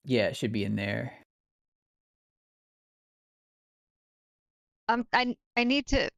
Yeah, it should be in there. I need to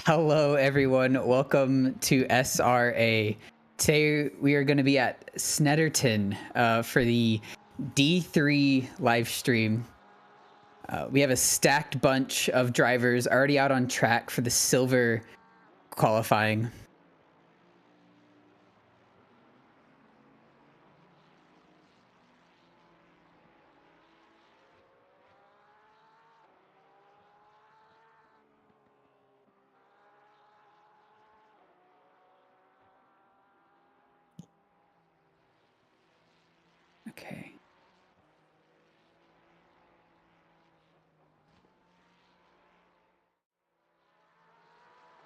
Hello, everyone. Welcome to SRA. Today, we are going to be at Snetterton for the D3 live stream. We have a stacked bunch of drivers already out on track for the silver qualifying. Okay.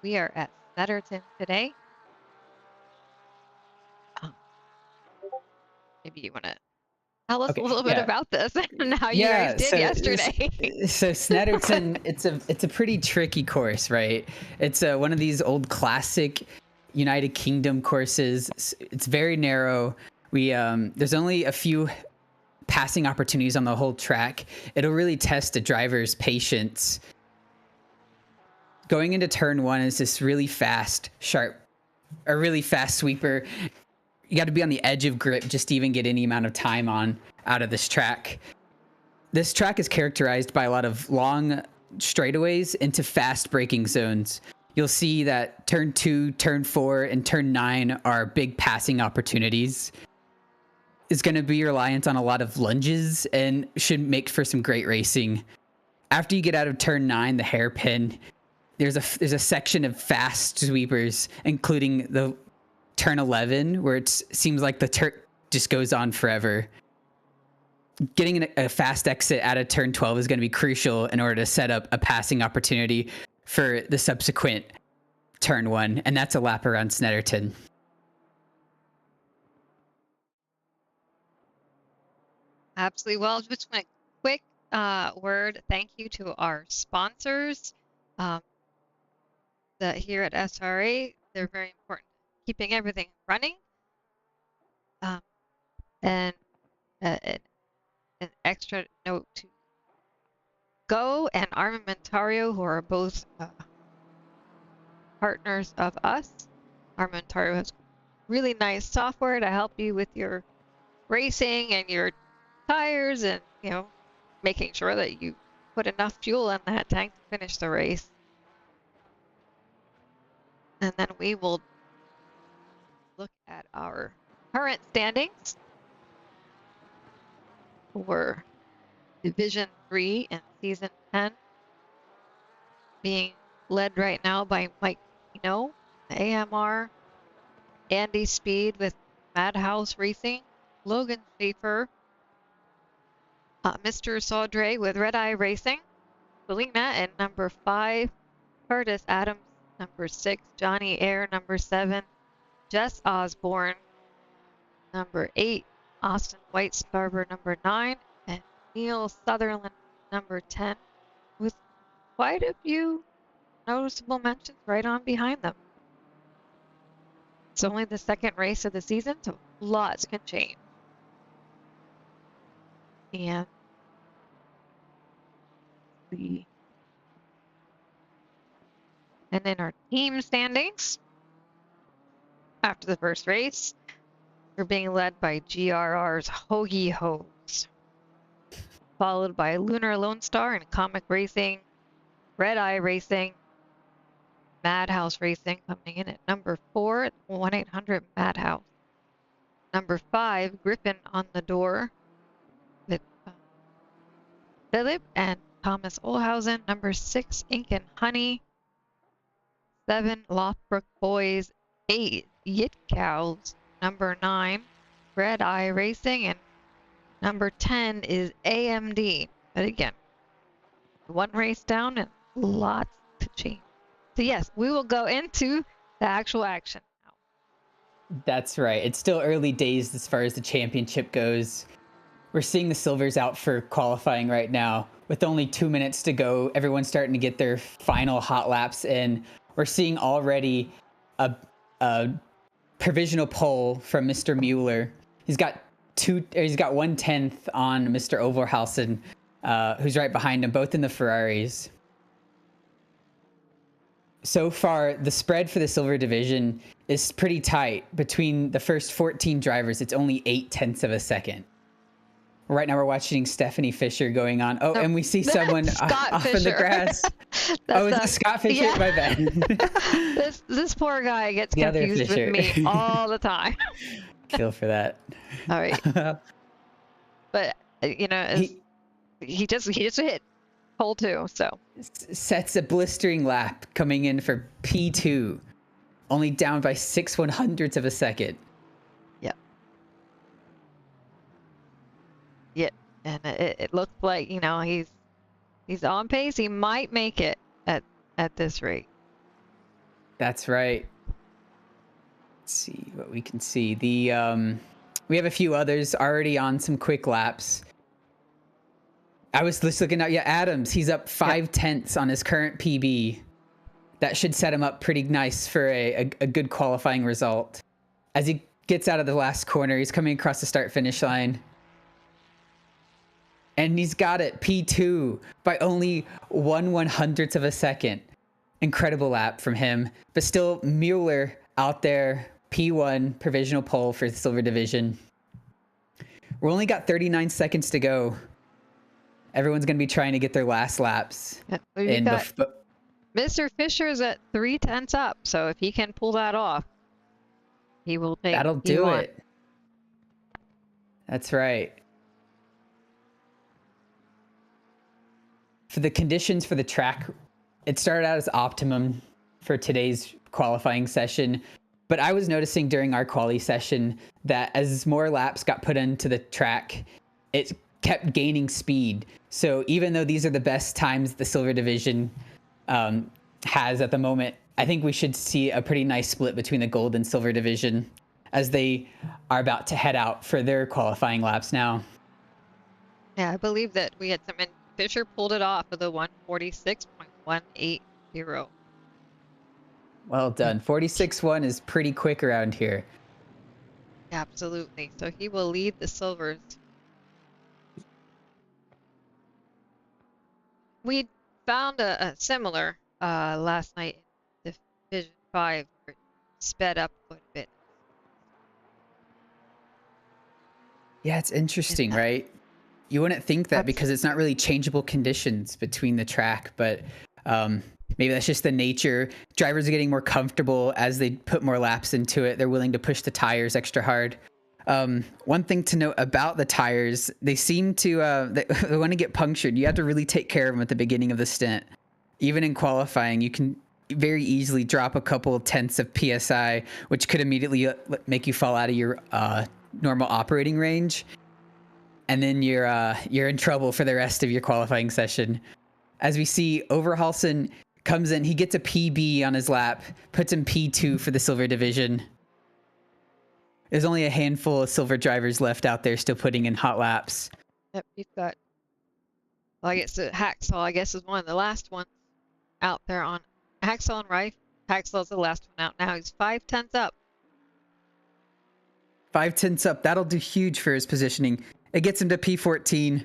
We are at Snetterton today. Maybe you want to tell us a little bit about this and how you guys did yesterday. So Snetterton, it's a pretty tricky course, right? It's one of these old classic United Kingdom courses. It's very narrow. There's only a few passing opportunities on the whole track. It'll really test a driver's patience. Going into turn one is this really fast, a really fast sweeper. You got to be on the edge of grip just to even get any amount of time out of this track. This track is characterized by a lot of long straightaways into fast braking zones. You'll see that turn 2, turn 4, and turn 9 are big passing opportunities. It's going to be reliant on a lot of lunges and should make for some great racing. After you get out of turn 9, the hairpin, there's a section of fast sweepers, including the turn 11, where it seems like the turn just goes on forever. Getting a fast exit out of turn 12 is going to be crucial in order to set up a passing opportunity for the subsequent turn 1, and that's a lap around Snetterton. Absolutely. Well, just a quick word thank you to our sponsors here at SRA. They're very important, keeping everything running. And an extra note to Go and Armamentario, who are both partners of us. Armamentario has really nice software to help you with your racing and your tires, and making sure that you put enough fuel in that tank to finish the race. And then we will look at our current standings for Division 3 and Season 10, being led right now by Mike Pino, AMR, Andy Speed with Madhouse Racing, Logan Schaefer, Mr. Saudre with Red Eye Racing, Selena at number 5, Curtis Adams number 6, Johnny Air number 7, Jess Osborne number 8, Austin Whitesbarber number 9, and Neil Sutherland number 10, with quite a few noticeable mentions right on behind them. It's only the second race of the season, so lots can change. And then our team standings after the first race, we're being led by GRR's Hoagie Hose, followed by Lunar Lone Star and Comic Racing, Red Eye Racing, Madhouse Racing coming in at number 4 at 1-800 Madhouse. Number 5, Griffin on the Door with Philip and Thomas Olhausen. Number 6, Ink and Honey. 7, Lothbrook Boys. 8, Yit Cows. Number 9, Red Eye Racing. And number 10 is AMD. But again, one race down and lots to change. So yes, we will go into the actual action now. That's right. It's still early days as far as the championship goes. We're seeing the silvers out for qualifying right now. With only 2 minutes to go, everyone's starting to get their final hot laps in. We're seeing already a provisional pole from Mr. Mueller. He's got 1/10 on Mr. Overhausen, who's right behind him, both in the Ferraris. so far, the spread for the silver division is pretty tight. Between the first 14 drivers, it's only 0.8 of a second. Right now, we're watching Stephanie Fisher going on. Oh, Nope. and we see someone off in the grass. Oh, is it Scott Fisher? Yeah. My bad. This poor guy gets The other confused with Fisher. me all the time. Feel for that. All right. But you know, he just hit pole 2, so Sets a blistering lap coming in for P2, only down by 6/100ths of a second. Yep. Yeah, and it looks like, you know, he's on pace. He might make it at this rate. That's right. Let's see what we can see. We have a few others already on some quick laps. I was just looking at, Adams, he's up 0.5 on his current PB. That should set him up pretty nice for a good qualifying result. As he gets out of the last corner, he's coming across the start-finish line. And he's got it, P2, by only 1/100th of a second. Incredible lap from him. But still, Mueller out there, P1, provisional pole for the silver division. We're only got 39 seconds to go. Everyone's going to be trying to get their last laps. Yeah, Mr. Fisher's at 0.3 up, so if he can pull that off, he will take. That'll do it. That's right. For the conditions for the track, it started out as optimum for today's qualifying session. But I was noticing during our quali session that as more laps got put into the track, it kept gaining speed. So even though these are the best times the silver division has at the moment, I think we should see a pretty nice split between the gold and silver division as they are about to head out for their qualifying laps now. Yeah, I believe that we had some, and Fisher pulled it off with a 1:46.180. Well done. 46.1 is pretty quick around here. Absolutely. So he will lead the silvers. We found a similar last night in Division 5, where it sped up quite a bit. Yeah, it's interesting, right? You wouldn't think that because it's not really changeable conditions between the track, but maybe that's just the nature. Drivers are getting more comfortable as they put more laps into it. They're willing to push the tires extra hard. One thing to note about the tires, they seem to, they want to get punctured. You have to really take care of them at the beginning of the stint. Even in qualifying, you can very easily drop a couple tenths of PSI, which could immediately make you fall out of your normal operating range. And then you're in trouble for the rest of your qualifying session. As we see, Overhalsen comes in, he gets a PB on his lap, puts him P2 for the silver division. There's only a handful of silver drivers left out there still putting in hot laps. Yep, you've got, well, I guess Hacksaw, I guess, is one of the last ones out there on Hacksaw and Rife. Hacksaw's the last one out now. He's 0.5 up. 0.5 up. That'll do huge for his positioning. It gets him to P14.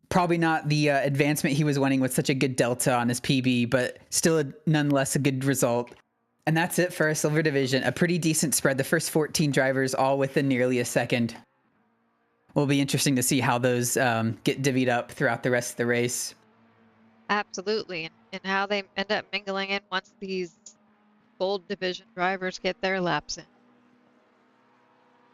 Probably not the advancement he was wanting with such a good delta on his PB, but still nonetheless a good result. And that's it for our silver division. A pretty decent spread. The first 14 drivers all within nearly a second. Will be interesting to see how those get divvied up throughout the rest of the race. Absolutely. And how they end up mingling in once these gold division drivers get their laps in.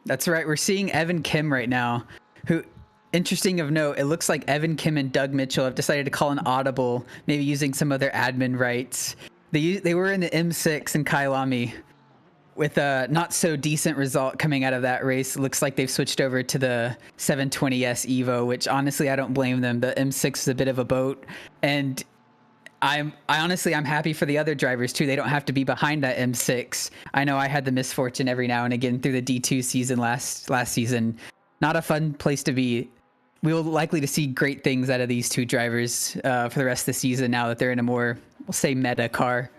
That's right. We're seeing Evan Kim right now, who, interesting of note, it looks like Evan Kim and Doug Mitchell have decided to call an audible, maybe using some of their admin rights. They were in the M6 in Kailami with a not so decent result coming out of that race. It looks like they've switched over to the 720S Evo, which honestly, I don't blame them. The M6 is a bit of a boat, and I'm happy for the other drivers too. They don't have to be behind that M6. I know I had the misfortune every now and again through the D2 season last season. Not a fun place to be. We will likely to see great things out of these two drivers for the rest of the season now that they're in a more, we'll say, meta car.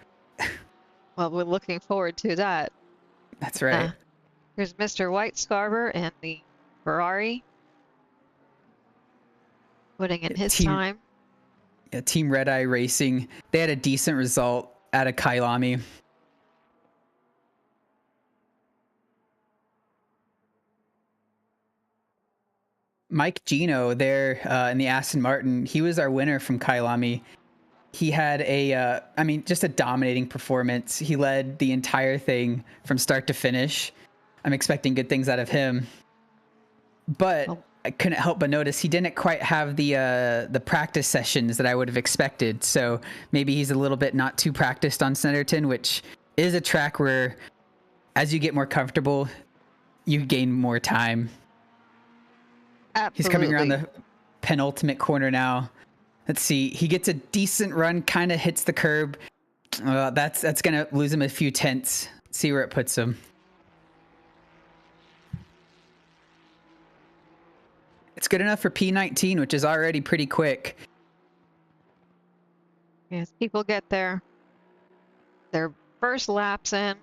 Well, we're looking forward to that. That's right. Here's Mr. White Scarver and the Ferrari putting in his time. Team Red Eye Racing, they had a decent result. out of Kailami. Mike Gino there in the Aston Martin, he was our winner from Kailami. He had just a dominating performance. He led the entire thing from start to finish. I'm expecting good things out of him. But I couldn't help but notice he didn't quite have the practice sessions that I would have expected. So maybe he's a little bit not too practiced on Snetterton, which is a track where as you get more comfortable, you gain more time. Absolutely. He's coming around the penultimate corner now. Let's see. He gets a decent run, kind of hits the curb. That's going to lose him a few tenths. See where it puts him. It's good enough for P19, which is already pretty quick. Yes, people get their first laps in.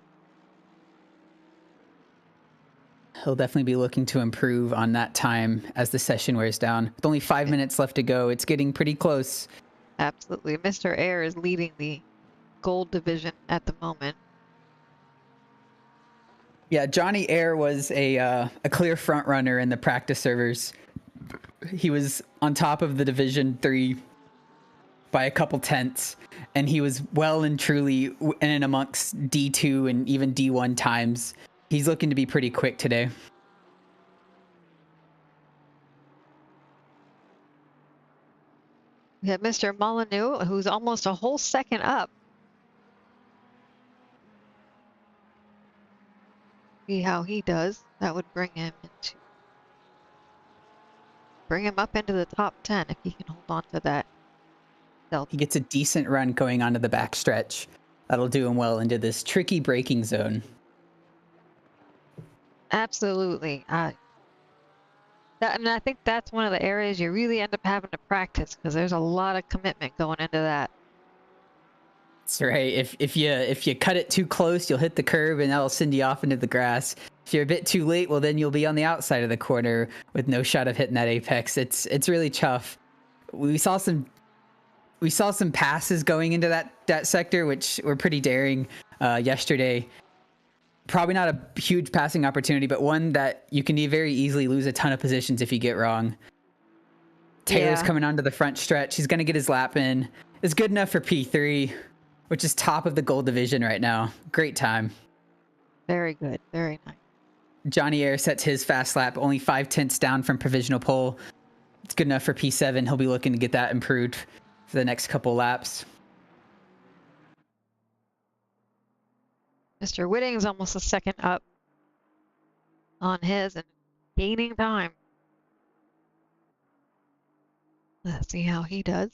He'll definitely be looking to improve on that time as the session wears down. With only 5 minutes left to go, it's getting pretty close. Absolutely. Mr. Air is leading the gold division at the moment. Yeah, Johnny Air was a clear front runner in the practice servers. He was on top of the Division 3 by a couple tenths, and he was well and truly in and amongst D2 and even D1 times. He's looking to be pretty quick today. We have Mr. Molyneux, who's almost a whole second up. See how he does. That would bring him up into the top 10 if he can hold on to that delta. He gets a decent run going onto the backstretch. That'll do him well into this tricky braking zone. Absolutely. I think that's one of the areas you really end up having to practice because there's a lot of commitment going into that. That's right. If you cut it too close, you'll hit the curb and that'll send you off into the grass. If you're a bit too late, well, then you'll be on the outside of the corner with no shot of hitting that apex. It's really tough. We saw some passes going into that sector, which were pretty daring yesterday. Probably not a huge passing opportunity, but one that you can very easily lose a ton of positions if you get wrong. Taylor's coming onto the front stretch. He's going to get his lap in. It's good enough for P3, which is top of the gold division right now. Great time. Very good. Very nice. Johnny Air sets his fast lap, only 5 tenths down from provisional pole. It's good enough for P7. He'll be looking to get that improved for the next couple laps. Mr. Whitting's almost a second up on his and gaining time. Let's see how he does.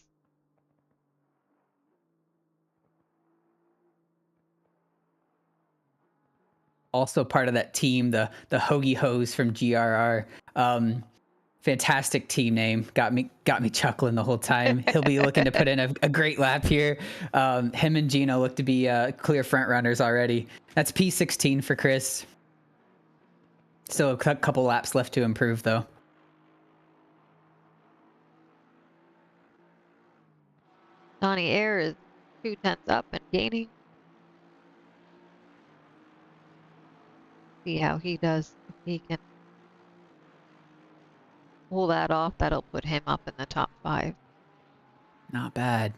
Also part of that team, the Hoagie Hose from GRR. Fantastic team name. Got me chuckling the whole time. He'll be looking to put in a great lap here. Him and Gino look to be clear front runners already. That's P16 for Chris. Still a couple laps left to improve though. Johnny Air is 2 tenths up and gaining. See how he does. If he can pull that off, that'll put him up in the top 5. Not bad.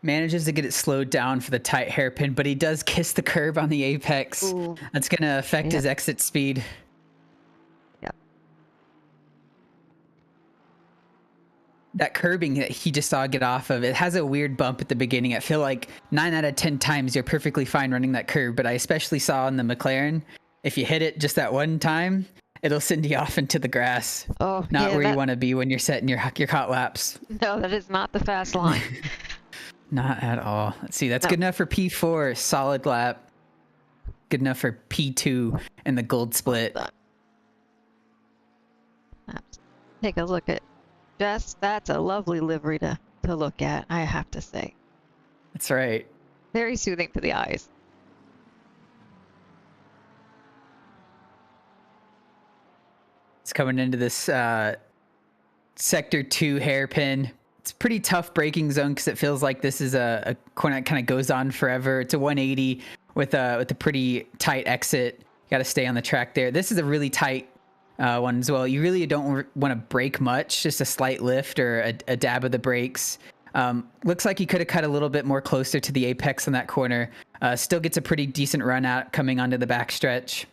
Manages to get it slowed down for the tight hairpin, but he does kiss the curb on the apex. Ooh. That's going to affect his exit speed. Yep. That curbing that he just saw get off of, it has a weird bump at the beginning. I feel like 9 out of 10 times you're perfectly fine running that curb, but I especially saw in the McLaren, if you hit it just that one time, it'll send you off into the grass. Oh, not where you want to be when you're setting your hot laps. No, that is not the fast line. Not at all. Let's see. That's good enough for P4, solid lap. Good enough for P2 and the gold split. Take a look at Jess. That's a lovely livery to look at, I have to say. That's right. Very soothing to the eyes. It's coming into this Sector 2 hairpin. It's a pretty tough braking zone because it feels like this is a corner that kind of goes on forever. It's a 180 with a pretty tight exit. You got to stay on the track there. This is a really tight one as well. You really don't want to brake much, just a slight lift or a dab of the brakes. Looks like he could have cut a little bit more closer to the apex on that corner. Still gets a pretty decent run out coming onto the backstretch.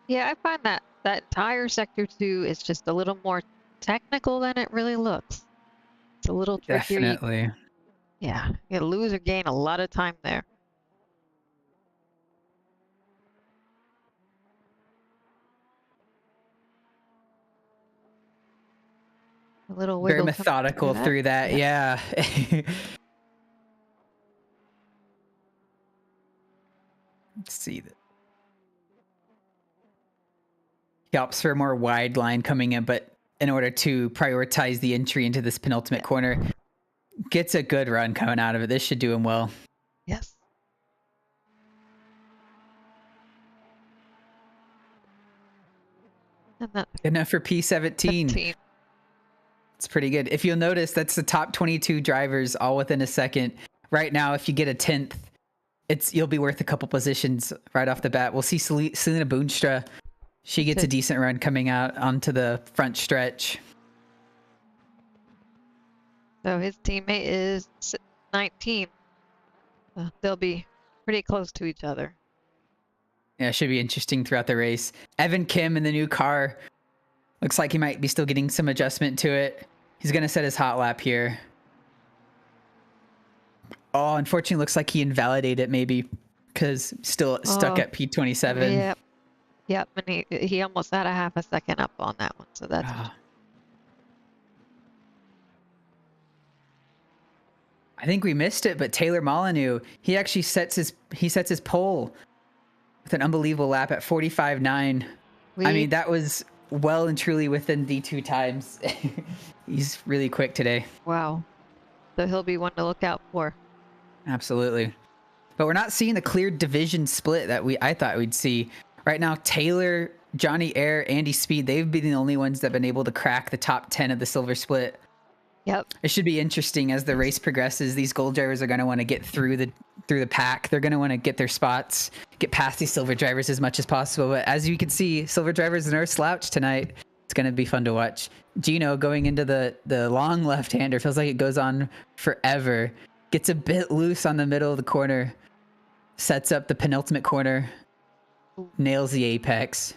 Yeah, I find that entire sector 2 is just a little more technical than it really looks. It's a little trickier. Definitely. Yeah, you lose or gain a lot of time there. A little wiggle. Very methodical through that. Yeah. Let's see that. He opts for a more wide line coming in, but in order to prioritize the entry into this penultimate corner, gets a good run coming out of it. This should do him well. Yes. Good enough for P17. It's pretty good. If you'll notice, that's the top 22 drivers all within a second. Right now, if you get a 10th, you'll be worth a couple positions right off the bat. We'll see Selena Boonstra. She gets a decent run coming out onto the front stretch. So his teammate is 19. They'll be pretty close to each other. Yeah, it should be interesting throughout the race. Evan Kim in the new car. Looks like he might be still getting some adjustment to it. He's going to set his hot lap here. Oh, unfortunately, looks like he invalidated it maybe because still stuck at P27. Yep. Yep, and he almost had a half a second up on that one, so that's... I think we missed it, but Taylor Molyneux, he actually sets his pole with an unbelievable lap at 45.9. I mean, that was well and truly within D2 times. He's really quick today. Wow. So he'll be one to look out for. Absolutely. But we're not seeing the clear division split that I thought we'd see. Right now, Taylor, Johnny Air, Andy Speed, they've been the only ones that have been able to crack the top 10 of the silver split. Yep. It should be interesting as the race progresses. These gold drivers are going to want to get through the pack. They're going to want to get their spots, get past these silver drivers as much as possible. But as you can see, silver drivers are no slouch tonight. It's going to be fun to watch. Gino going into the long left-hander. Feels like it goes on forever. Gets a bit loose on the middle of the corner. Sets up the penultimate corner. Nails the apex.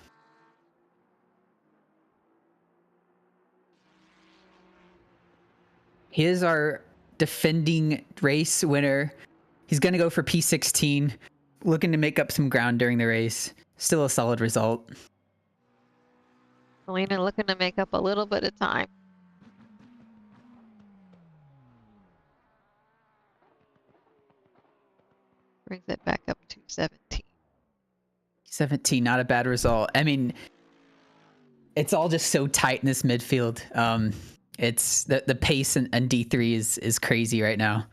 He is our defending race winner. He's going to go for P16, looking to make up some ground during the race. Still a solid result. Selena looking to make up a little bit of time. Brings it back up to 17. 17, not a bad result. I mean, it's all just so tight in this midfield. It's the pace and D3 is crazy right now.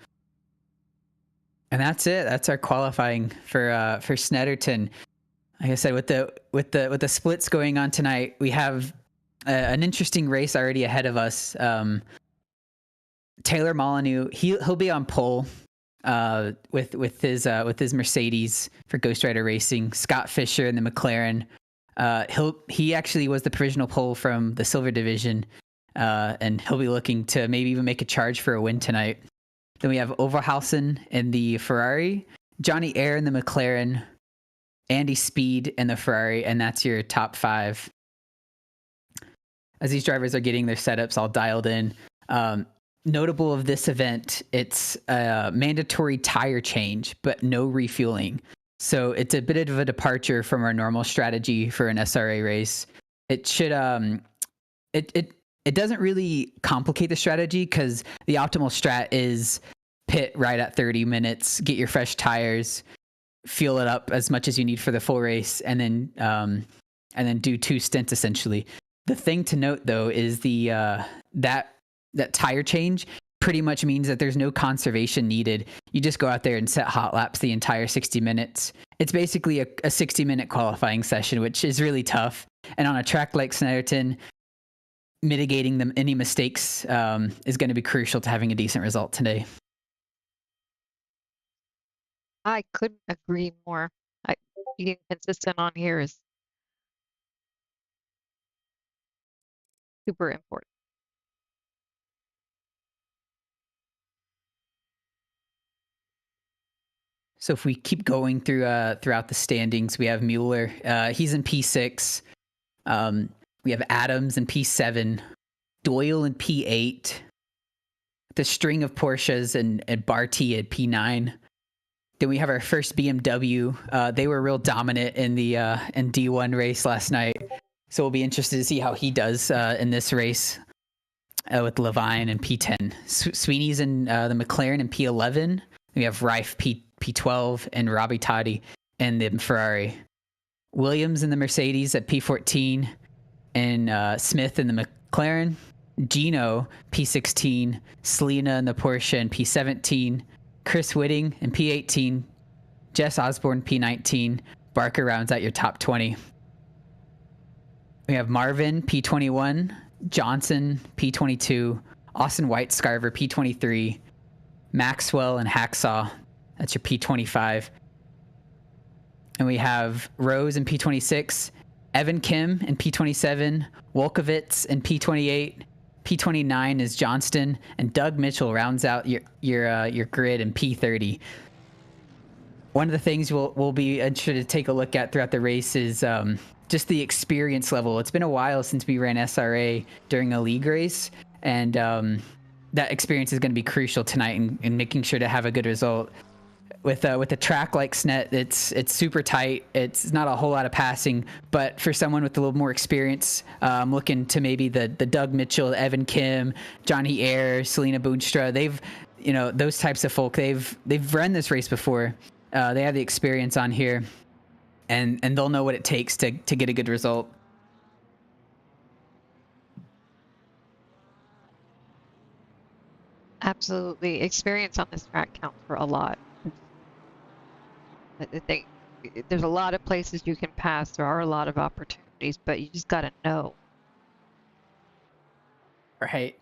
And that's it. That's our qualifying for Snetterton. Like I said, with the splits going on tonight, we have an interesting race already ahead of us. Taylor Molyneux, he'll be on pole with his Mercedes for Ghost Rider Racing. Scott Fisher in the McLaren. He actually was the provisional pole from the silver division. And he'll be looking to maybe even make a charge for a win tonight. Then we have Overhausen in the Ferrari, Johnny Air in the McLaren, Andy Speed in the Ferrari, and that's your top 5. As these drivers are getting their setups all dialed in, notable of this event, it's a mandatory tire change, but no refueling. So it's a bit of a departure from our normal strategy for an SRA race. It should it doesn't really complicate the strategy because the optimal strat is pit right at 30 minutes, get your fresh tires, fuel it up as much as you need for the full race, and then do 2 stints essentially. The thing to note though is that tire change pretty much means that there's no conservation needed. You just go out there and set hot laps the entire 60 minutes. It's basically a 60-minute qualifying session, which is really tough. And on a track like Snetterton, mitigating them any mistakes is going to be crucial to having a decent result today. I couldn't agree more. Being consistent on here is super important. So if we keep going through throughout the standings, we have Mueller. He's in P6. We have Adams in P7. Doyle in P8. The string of Porsches and Barty at P9. Then we have our first BMW. They were real dominant in the in D1 race last night. So we'll be interested to see how he does in this race with Levine in P10. Sweeney's in the McLaren in P11. We have Rife P12 and Robbie Toddy in the Ferrari. Williams in the Mercedes at P14 and Smith in the McLaren. Gino P16. Selena in the Porsche in P17. Chris Whitting in P18. Jess Osborne P19. Barker rounds out your top 20. We have Marvin P21. Johnson P22. Austin Whitescarver P23. Maxwell and Hacksaw, that's your P25. And we have Rose in P26, Evan Kim in P27, Wolkowitz in P28, P29 is Johnston, and Doug Mitchell rounds out your grid in P30. One of the things we'll be interested to take a look at throughout the race is just the experience level. It's been a while since we ran SRA during a league race, and that experience is going to be crucial tonight in making sure to have a good result. With a track like Snet, it's super tight. It's not a whole lot of passing, but for someone with a little more experience, looking to maybe the Doug Mitchell, Evan Kim, Johnny Ayer, Selena Boonstra, they've, those types of folk, they've run this race before. They have the experience on here, and they'll know what it takes to get a good result. Absolutely. Experience on this track counts for a lot. I think there's a lot of places you can pass. There are a lot of opportunities, but you just got to know. Right.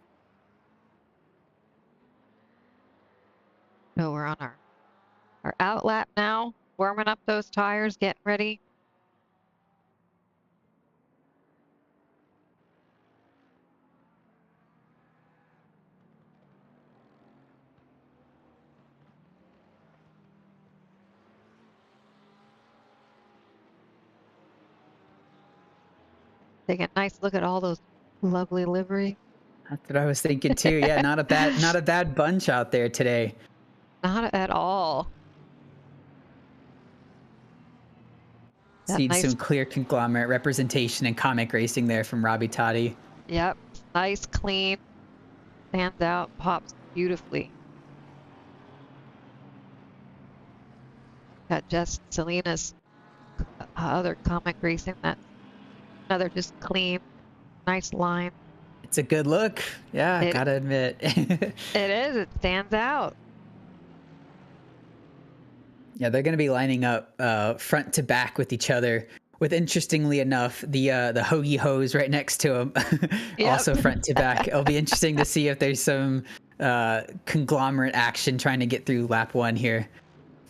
So we're on our out lap now, warming up those tires, getting ready. Take a nice look at all those lovely livery. That's what I was thinking too. Yeah, not a bad bunch out there today. Not at all. See some clear conglomerate representation and comic racing there from Robbie Toddy. Yep, nice, clean, stands out, pops beautifully. Got just Selena's other comic racing. That's another just clean, nice line. It's a good look. Yeah, I gotta admit. It is. It stands out. Yeah, they're going to be lining up front to back with each other. With, interestingly enough, the hoagie hose right next to them, also front to back. It'll be interesting to see if there's some conglomerate action trying to get through lap one here.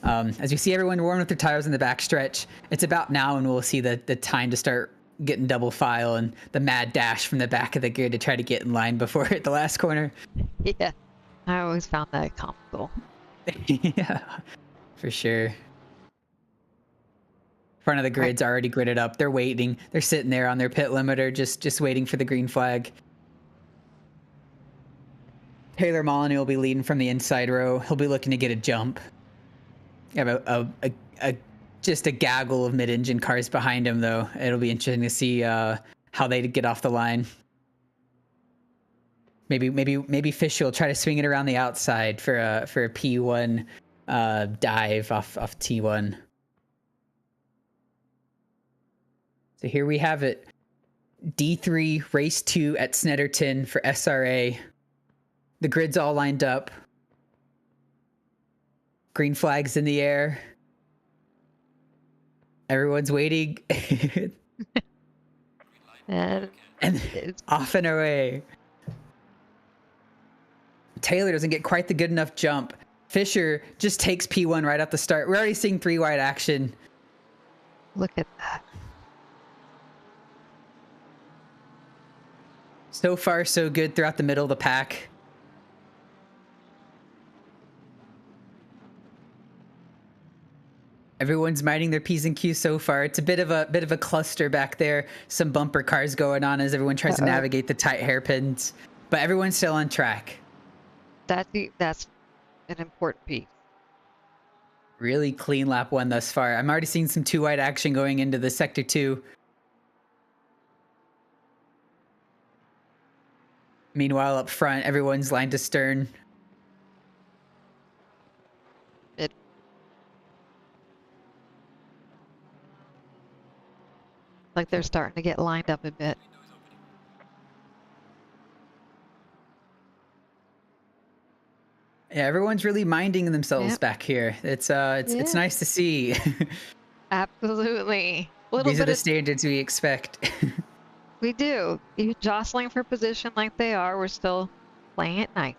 As we see everyone warming up their tires in the back stretch, it's about now when we'll see the time to start getting double file and the mad dash from the back of the grid to try to get in line before the last corner. Yeah, I always found that comical. Yeah, for sure. Front of the grid's already gridded up. They're waiting. They're sitting there on their pit limiter, just waiting for the green flag. Taylor Molyneux will be leading from the inside row. He'll be looking to get a jump. You have just a gaggle of mid-engine cars behind him, though. It'll be interesting to see how they get off the line. Maybe Fisher will try to swing it around the outside for a P1 dive off T1. So here we have it. D3 race 2 at Snetterton for SRA. The grid's all lined up. Green flags in the air. Everyone's waiting. And And it's off and away. Taylor doesn't get quite the good enough jump. Fisher just takes P1 right off the start. We're already seeing 3 wide action. look at that. So far, so good throughout the middle of the pack. Everyone's minding their P's and Q's so far. It's a bit of a cluster back there. Some bumper cars going on as everyone tries to navigate the tight hairpins. But everyone's still on track. That's an important piece. Really clean lap 1 thus far. I'm already seeing some 2 wide action going into the sector 2. Meanwhile, up front, everyone's lined to stern. Like they're starting to get lined up a bit. Yeah, everyone's really minding themselves back here. It's nice to see. Absolutely. These are the standards we expect. We do. Even jostling for position like they are, we're still playing it nice.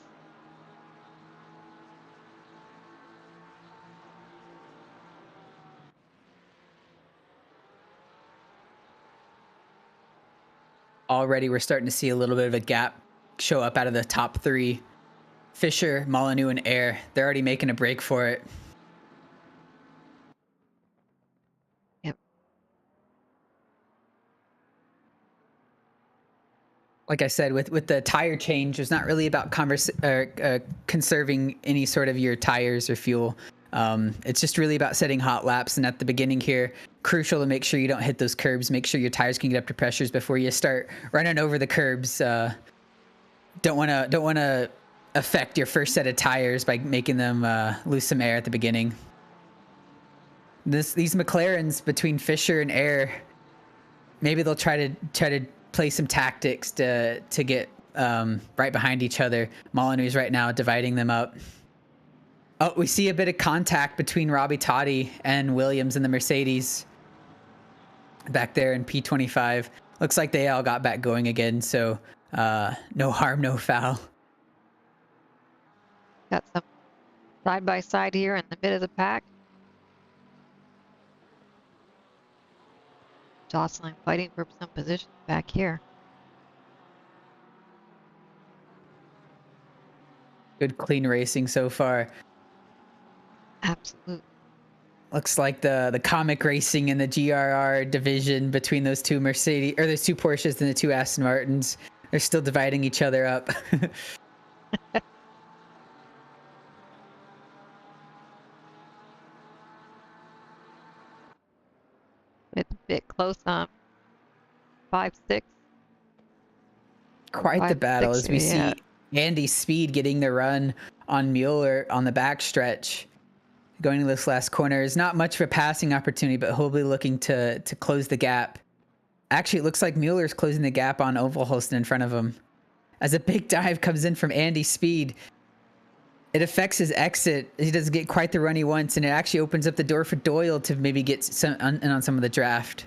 Already we're starting to see a little bit of a gap show up out of the top 3. Fisher, Molyneux, and Air. They're already making a break for it. Yep. Like I said, with the tire change, it's not really about conserving any sort of your tires or fuel. It's just really about setting hot laps. And at the beginning here, crucial to make sure you don't hit those curbs. Make sure your tires can get up to pressures before you start running over the curbs. Don't want to affect your first set of tires by making them lose some air at the beginning. These McLarens between Fisher and Air, maybe they'll try to play some tactics to get right behind each other. Molyneux's right now dividing them up. Oh, we see a bit of contact between Robbie Toddy and Williams in the Mercedes back there in P25. Looks like they all got back going again, so no harm, no foul. Got some side by side here in the mid of the pack. Jostling, fighting for some positions back here. Good clean racing so far. Absolutely. Looks like the comic racing in the GRR division between those 2 Mercedes, or those 2 Porsches and the 2 Aston Martins. They're still dividing each other up. It's a bit close on 5-6. Quite the battle as we see Andy Speed getting the run on Mueller on the backstretch. Going to this last corner is not much of a passing opportunity, but he'll be looking to close the gap. Actually, it looks like Mueller's closing the gap on Overholsten in front of him. As a big dive comes in from Andy Speed, it affects his exit. He doesn't get quite the run he wants, and it actually opens up the door for Doyle to maybe get in on some of the draft.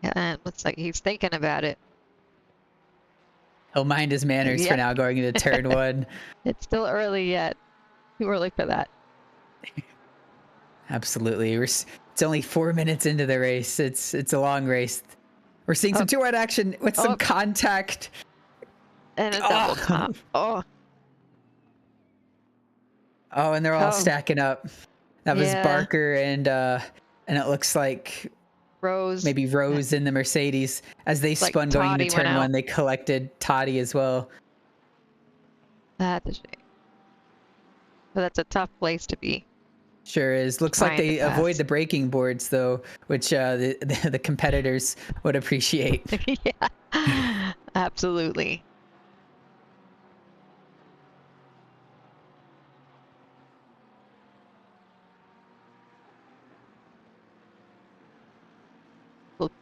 Yeah, it looks like he's thinking about it. He'll mind his manners for now going into turn 1. It's still early yet. Too early for that. Absolutely. It's only 4 minutes into the race. It's a long race. We're seeing some 2 wide action with some contact. And a double top. Oh, and they're all stacking up. That was Barker and it looks like Rose. Maybe Rose in the Mercedes. As they spun going into turn 1, they collected Toddy as well. That's a shame. But that's a tough place to be. Sure is. Looks like they avoid the braking boards, though, which the competitors would appreciate. Yeah, absolutely.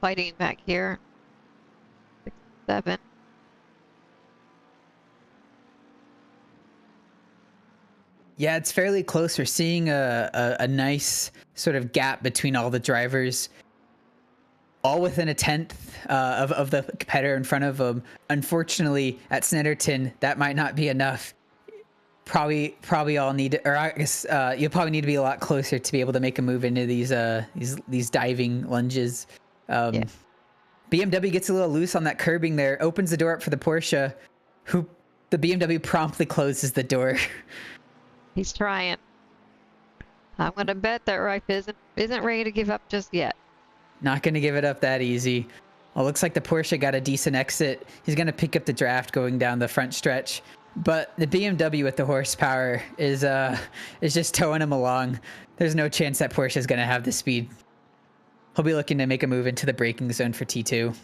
Fighting back here. 6, 7. Yeah, it's fairly close. We're seeing a nice sort of gap between all the drivers. all within a tenth of the competitor in front of them. Unfortunately, at Snetterton, that might not be enough. Probably all need, or I guess you'll probably need to be a lot closer to be able to make a move into these diving lunges. Yeah. BMW gets a little loose on that curbing there, opens the door up for the Porsche, who the BMW promptly closes the door. He's trying. I'm gonna bet that Rife isn't ready to give up just yet. Not gonna give it up that easy. Well, looks like the Porsche got a decent exit. He's gonna pick up the draft going down the front stretch. But the BMW with the horsepower is just towing him along. There's no chance that Porsche is going to have the speed. He'll be looking to make a move into the braking zone for T2.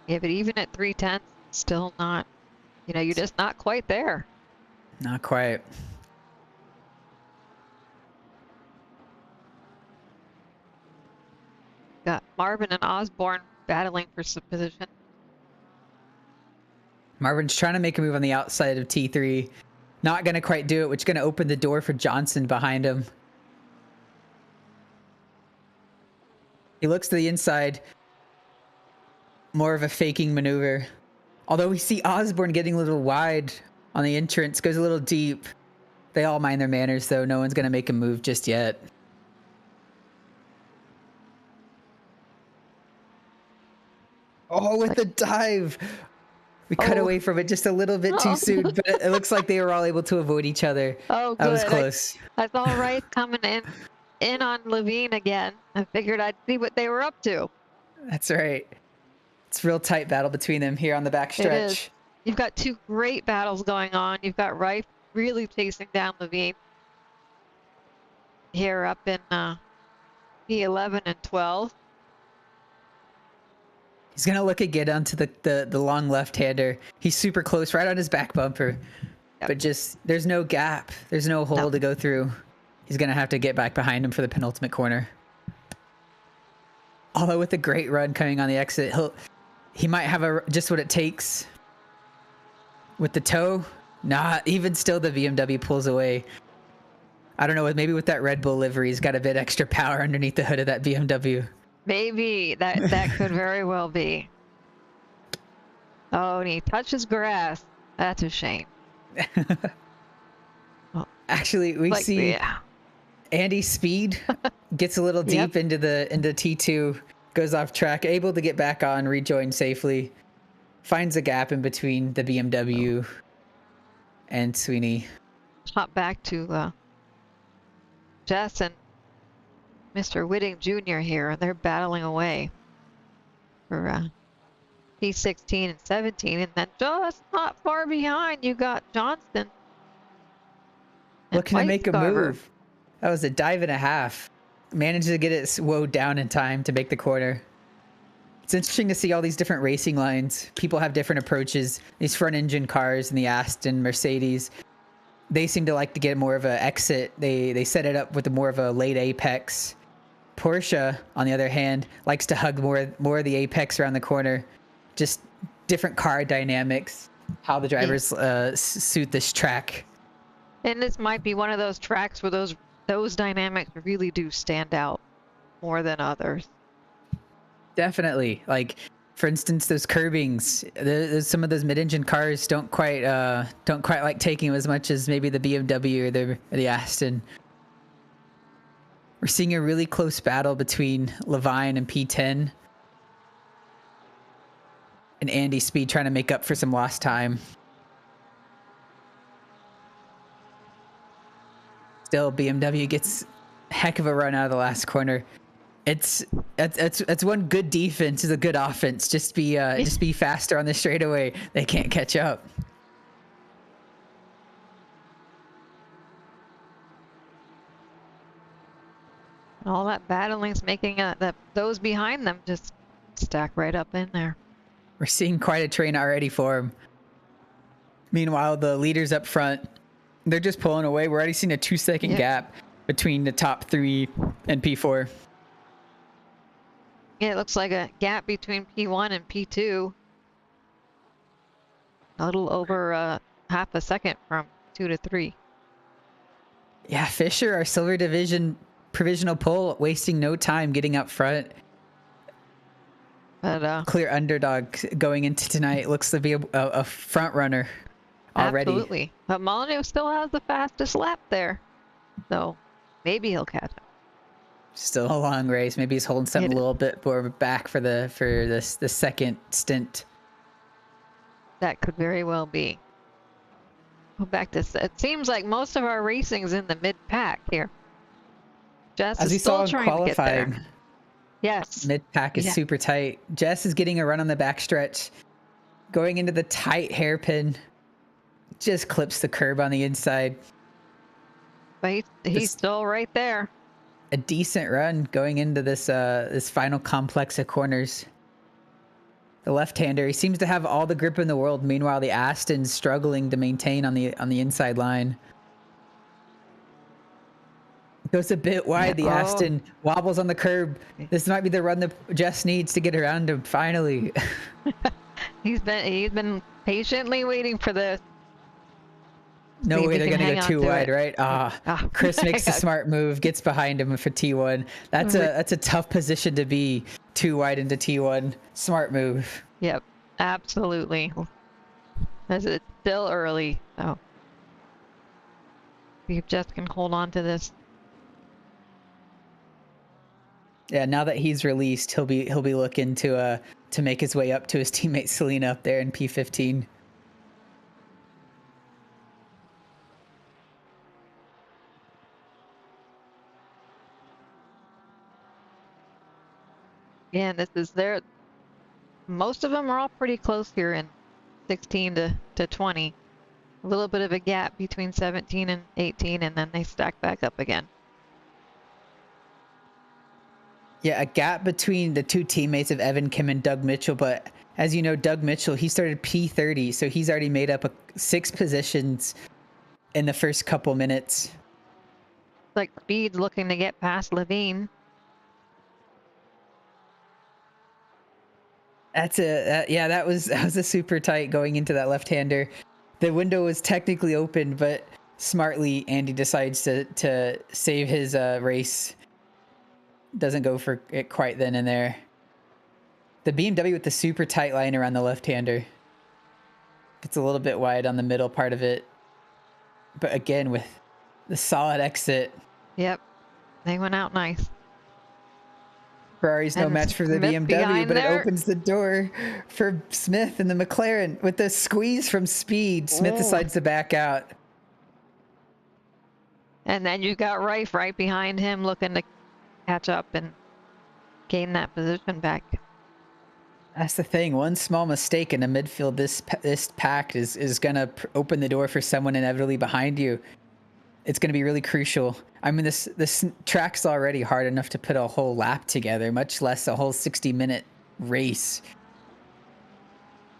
Yeah, but even at 310, still not, you're just not quite there. Not quite. Got Marvin and Osborne battling for some position. Marvin's trying to make a move on the outside of T3. Not going to quite do it, which is going to open the door for Johnson behind him. He looks to the inside. More of a faking maneuver. Although we see Osborne getting a little wide on the entrance, goes a little deep. They all mind their manners, though. No one's going to make a move just yet. Oh, with the dive. We cut away from it just a little bit too soon, but it looks like they were all able to avoid each other. Oh, good. That was close. I saw Rice coming in on Levine again. I figured I'd see what they were up to. That's right. It's a real tight battle between them here on the back stretch. It is. You've got two great battles going on. You've got Rife really chasing down Levine here up in P11 and 12. He's going to look again onto the long left-hander. He's super close, right on his back bumper. Yep. But just, there's no gap. There's no hole to go through. He's going to have to get back behind him for the penultimate corner. Although with a great run coming on the exit, he might have just what it takes. With the toe, even still the BMW pulls away. I don't know, maybe with that Red Bull livery, he's got a bit extra power underneath the hood of that BMW. Maybe that could very well be. Oh, and he touches grass. That's a shame. Actually, we see Andy's speed gets a little deep into T2, goes off track, able to get back on, rejoin safely, finds a gap in between the BMW and Sweeney. Hop back to Jess and Mr. Whitting Jr. here, and they're battling away for P16 and 17, and then just not far behind, you got Johnston. Looking to make a move. That was a dive and a half. Managed to get it slowed down in time to make the corner. It's interesting to see all these different racing lines. People have different approaches. These front engine cars and the Aston, Mercedes, they seem to like to get more of an exit. They set it up with more of a late apex. Porsche, on the other hand, likes to hug more of the apex around the corner. Just different car dynamics, how the drivers suit this track. And this might be one of those tracks where those dynamics really do stand out more than others. Definitely. Like, for instance, those curbings, some of those mid-engine cars don't quite like taking them as much as maybe the BMW or the Aston. We're seeing a really close battle between Levine and P10. And Andy Speed trying to make up for some lost time. Still, BMW gets a heck of a run out of the last corner. It's one good defense is a good offense. Just be faster on the straightaway. They can't catch up. All that battling's making those behind them just stack right up in there. We're seeing quite a train already form. Meanwhile, the leaders up front, they're just pulling away. We're already seeing a 2-second gap between the top 3 and P4. Yeah, it looks like a gap between P1 and P2. A little over half a second from 2 to 3. Yeah, Fisher, our silver division provisional pole, wasting no time getting up front. But Clear underdog going into tonight. Looks to be a front runner already. absolutely. But Molyneux still has the fastest lap there. So maybe he'll catch up. Still a long race. Maybe he's holding something a little bit more back for the second stint. That could very well be. Go back to it seems like most of our racing's in the mid pack here. Jess As is we still saw in trying to get qualifying, there. Yes. mid pack is super tight. Jess is getting a run on the backstretch, going into the tight hairpin. Just clips the curb on the inside. But he's still right there. A decent run going into this this final complex of corners. The left-hander, he seems to have all the grip in the world. Meanwhile, the Aston's struggling to maintain on the inside line. Goes a bit wide. The Aston wobbles on the curb. This might be the run that Jess needs to get around him finally. He's been patiently waiting for this. No way they're gonna go too wide, right? Chris makes the smart move, gets behind him for T1. That's a tough position to be, too wide into T1. Smart move. Yep, absolutely. As it's still early, so see if Jess can hold on to this. Yeah, now that he's released, he'll be looking to make his way up to his teammate Selena up there in P15. Yeah, and this is most of them are all pretty close here in 16 to 20. A little bit of a gap between 17 and 18, and then they stack back up again. Yeah, a gap between the two teammates of Evan Kim and Doug Mitchell. But as you know, Doug Mitchell, he started P30, so he's already made up 6 positions in the first couple minutes. Like Speed's looking to get past Levine. That was a super tight going into that left-hander. The window was technically open, but smartly Andy decides to save his race. Doesn't go for it quite then and there. The BMW with the super tight line around the left-hander. It's a little bit wide on the middle part of it. But again, with the solid exit. Yep, they went out nice. Ferrari's no match for the BMW, but it opens the door for Smith and the McLaren. With the squeeze from Speed, Smith decides to back out. And then you got Rife right behind him looking to catch up and gain that position back. That's the thing. One small mistake in the midfield this pack is going to open the door for someone inevitably behind you. It's going to be really crucial. I mean, this track's already hard enough to put a whole lap together, much less a whole 60-minute race.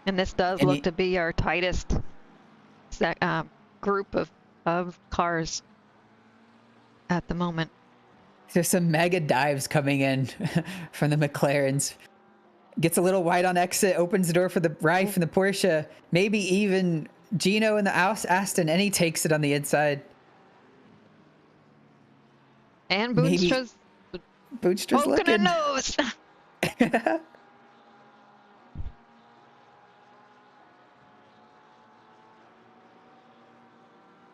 And this does look to be our tightest group of cars at the moment. There's some mega dives coming in from the McLarens. Gets a little wide on exit, opens the door for the Rife and the Porsche. Maybe even Gino in the Aston, and he takes it on the inside. And Boonstra's looking. A nose. A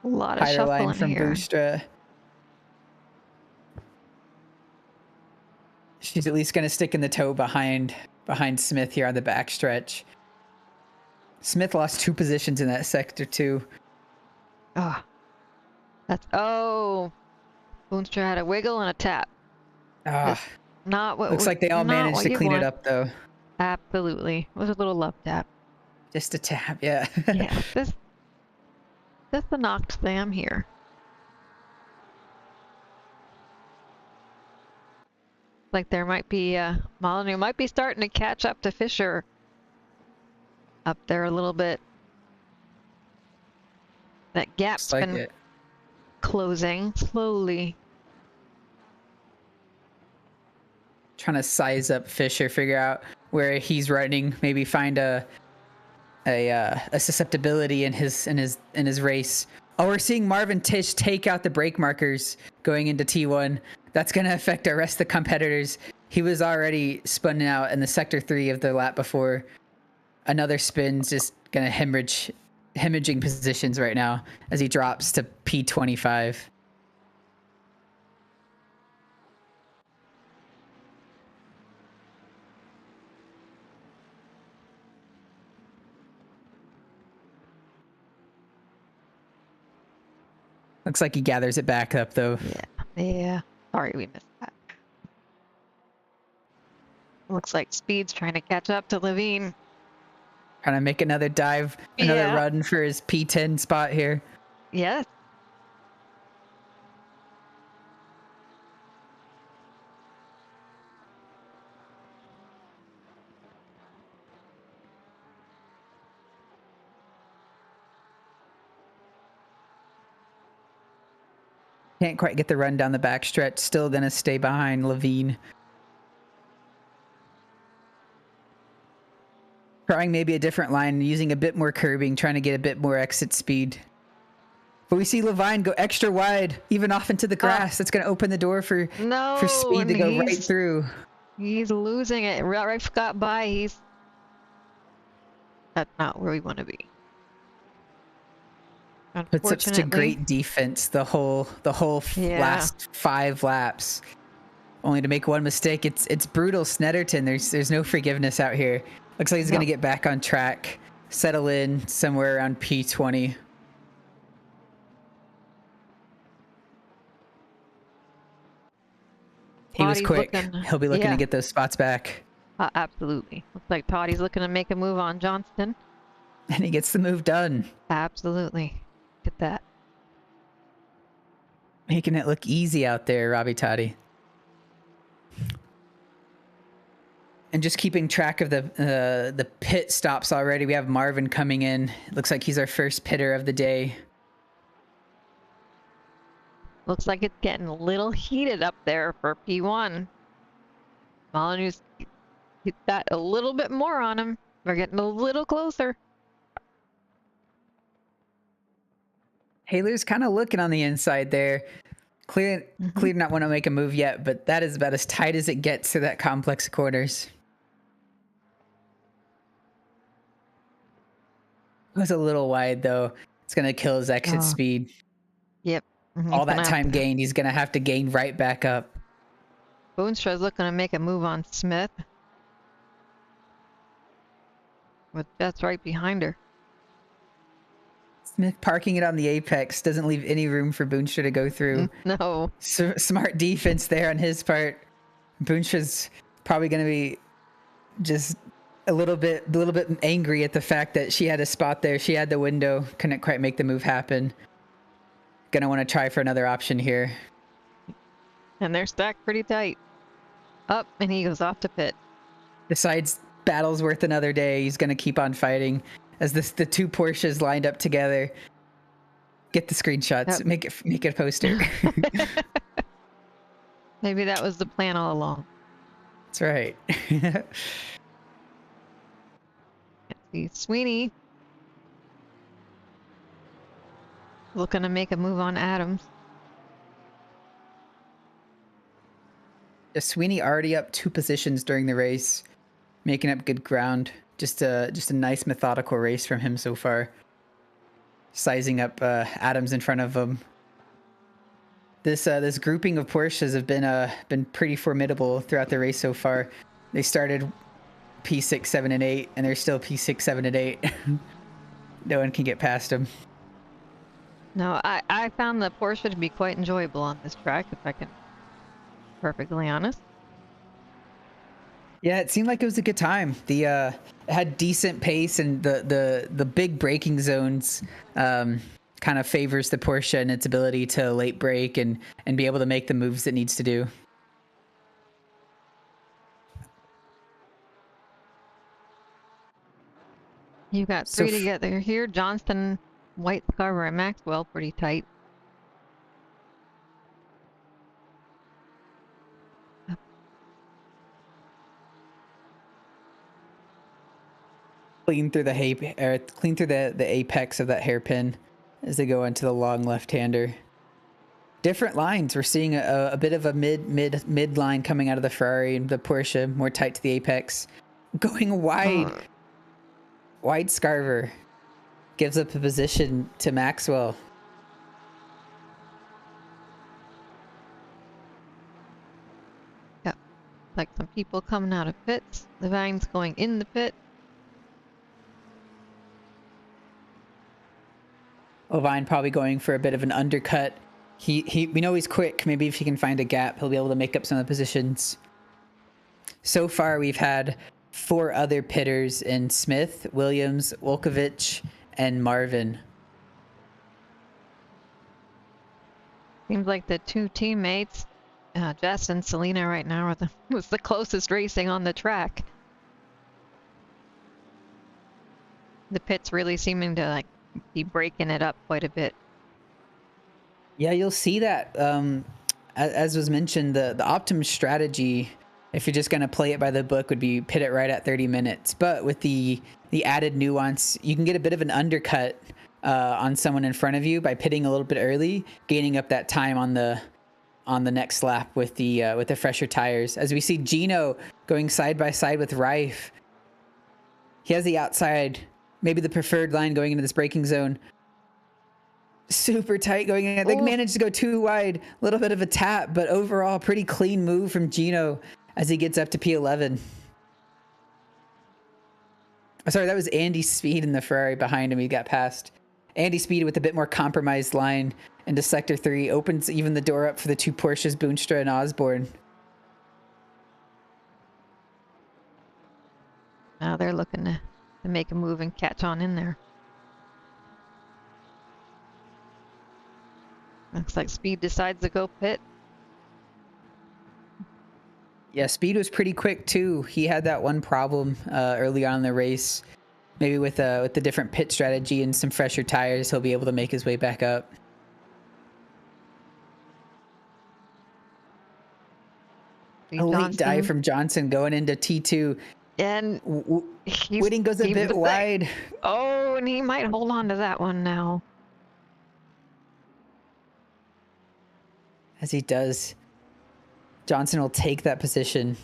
lot of higher line from here. Boostra. She's at least going to stick in the toe behind Smith here on the backstretch. Smith lost 2 positions in that sector too. Boonstra had a wiggle and a tap. Not what looks like they all managed to clean it up though. Absolutely. It was a little love tap. Just a tap, yeah. Yeah, this the knocked Sam here. Like there might be Molyneux might be starting to catch up to Fisher up there a little bit. That gap's been closing slowly. Trying to size up Fisher, figure out where he's running, maybe find a susceptibility in his race. Oh, we're seeing Marvin Tish take out the brake markers going into T1. That's going to affect our rest of the competitors. He was already spun out in the sector 3 of the lap before. Another spin's just going to hemorrhaging positions right now as he drops to P25. Looks like he gathers it back up, though. Yeah. Sorry, we missed that. Looks like Speed's trying to catch up to Levine. Trying to make another dive, another run for his P10 spot here. Yes. Can't quite get the run down the backstretch. Still going to stay behind Levine. Trying maybe a different line, using a bit more curbing, trying to get a bit more exit speed. But we see Levine go extra wide, even off into the grass. That's going to open the door for Speed to go right through. He's losing it. Right got by. That's not where we want to be. Puts up such a great defense the whole last 5 laps, only to make one mistake. It's brutal Snetterton. There's no forgiveness out here. Looks like he's gonna get back on track, settle in somewhere around P20. He was quick. He'll be looking to get those spots back. Absolutely. Looks like Toddy's looking to make a move on Johnston. And he gets the move done. Absolutely. Look at that. Making it look easy out there, Robbie Toddy. And just keeping track of the pit stops already. We have Marvin coming in. Looks like he's our first pitter of the day. Looks like it's getting a little heated up there for P1. Molyneux's got a little bit more on him. We're getting a little closer. Haler's kind of looking on the inside there. Clear not want to make a move yet, but that is about as tight as it gets to that complex of corners. It was a little wide, though. It's going to kill his exit speed. Yep. All that time gained, he's going to have to gain right back up. Boonstra's looking to make a move on Smith. With Jets right behind her. Smith parking it on the apex doesn't leave any room for Boonstra to go through. No. Smart defense there on his part. Boonstra's probably going to be just a little bit angry at the fact that she had a spot there. She had the window, couldn't quite make the move happen. Gonna want to try for another option here. And they're stacked pretty tight. Up, and he goes off to pit. Decides battle's worth another day. He's gonna keep on fighting. As the two Porsches lined up together. Get the screenshots. Yep. Make it a poster. Maybe that was the plan all along. That's right. Let's see, Sweeney looking to make a move on Adams. Sweeney already up 2 positions during the race, making up good ground. Just a nice methodical race from him so far. Sizing up Adams in front of him. This grouping of Porsches have been pretty formidable throughout the race so far. They started P6, 7, and 8, and they're still P6, 7, and 8. No one can get past them. No, I found the Porsche to be quite enjoyable on this track, if I can be perfectly honest. Yeah, it seemed like it was a good time. It had decent pace, and the big braking zones kind of favors the Porsche and its ability to late brake and be able to make the moves it needs to do. You got 3 together here. Johnston, White, Carver, and Maxwell pretty tight. Clean through the apex of that hairpin as they go into the long left-hander. different lines. We're seeing a bit of a mid line coming out of the Ferrari and the Porsche, more tight to the apex. Going wide. Wide Scarver gives up a position to Maxwell. Yep. Like some people coming out of pits. The Vine's going in the pit. Ovine probably going for a bit of an undercut. We know he's quick. Maybe if he can find a gap, he'll be able to make up some of the positions. So far, we've had 4 other pitters in Smith, Williams, Wolkovich, and Marvin. Seems like the 2 teammates, Jess and Selena right now, are was the closest racing on the track. The pit's really seeming to like be breaking it up quite a bit. Yeah, you'll see that. As was mentioned, the optimum strategy, if you're just going to play it by the book, would be pit it right at 30 minutes. But with the added nuance, you can get a bit of an undercut on someone in front of you by pitting a little bit early, gaining up that time on the next lap with the fresher tires. As we see Gino going side by side with Rife, he has the outside, maybe the preferred line going into this braking zone. Super tight going in. They managed to go too wide. A little bit of a tap, but overall pretty clean move from Gino as he gets up to P11. Sorry, that was Andy Speed in the Ferrari behind him. He got past. Andy Speed with a bit more compromised line into Sector 3. Opens even the door up for the 2 Porsches, Boonstra and Osborne. Now they're looking to make a move and catch on in there. Looks like Speed decides to go pit. Yeah, Speed was pretty quick too. He had that one problem early on in the race. Maybe with the different pit strategy and some fresher tires, he'll be able to make his way back up. Elite dive from Johnson going into T2. And Whitting goes a bit wide. Oh, and he might hold on to that one now. As he does, Johnson will take that position.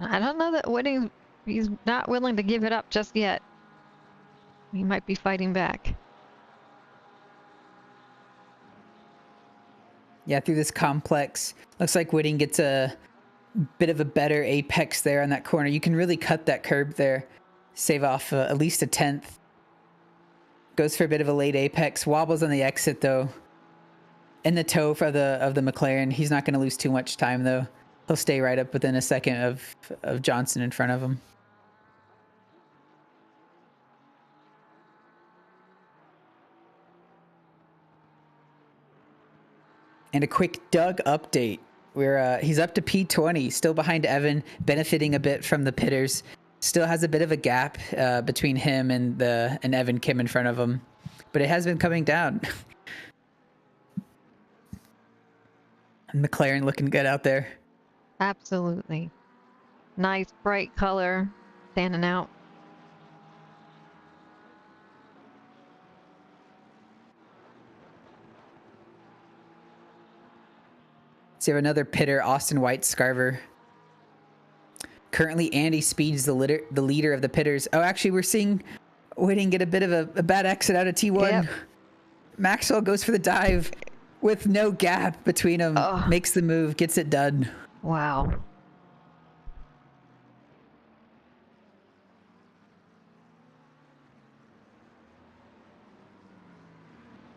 I don't know that Whitting, he's not willing to give it up just yet. He might be fighting back. Yeah, through this complex. Looks like Whitting gets a bit of a better apex there on that corner. You can really cut that curb there. Save off at least a 10th. Goes for a bit of a late apex. Wobbles on the exit though. In the toe for of the McLaren. He's not going to lose too much time though. He'll stay right up within a second of Johnson in front of him. And a quick Doug update. He's up to P20, still behind Evan, benefiting a bit from the pitters. Still has a bit of a gap between him and Evan Kim in front of him, but it has been coming down. And McLaren looking good out there. Absolutely. Nice bright color standing out. So you have another pitter, Austin White Scarver. Currently, Andy Speed's the leader of the pitters. Oh, actually, we're seeing Whitting get a bit of a bad exit out of T1. Yep. Maxwell goes for the dive with no gap between them. Oh. Makes the move, gets it done. Wow.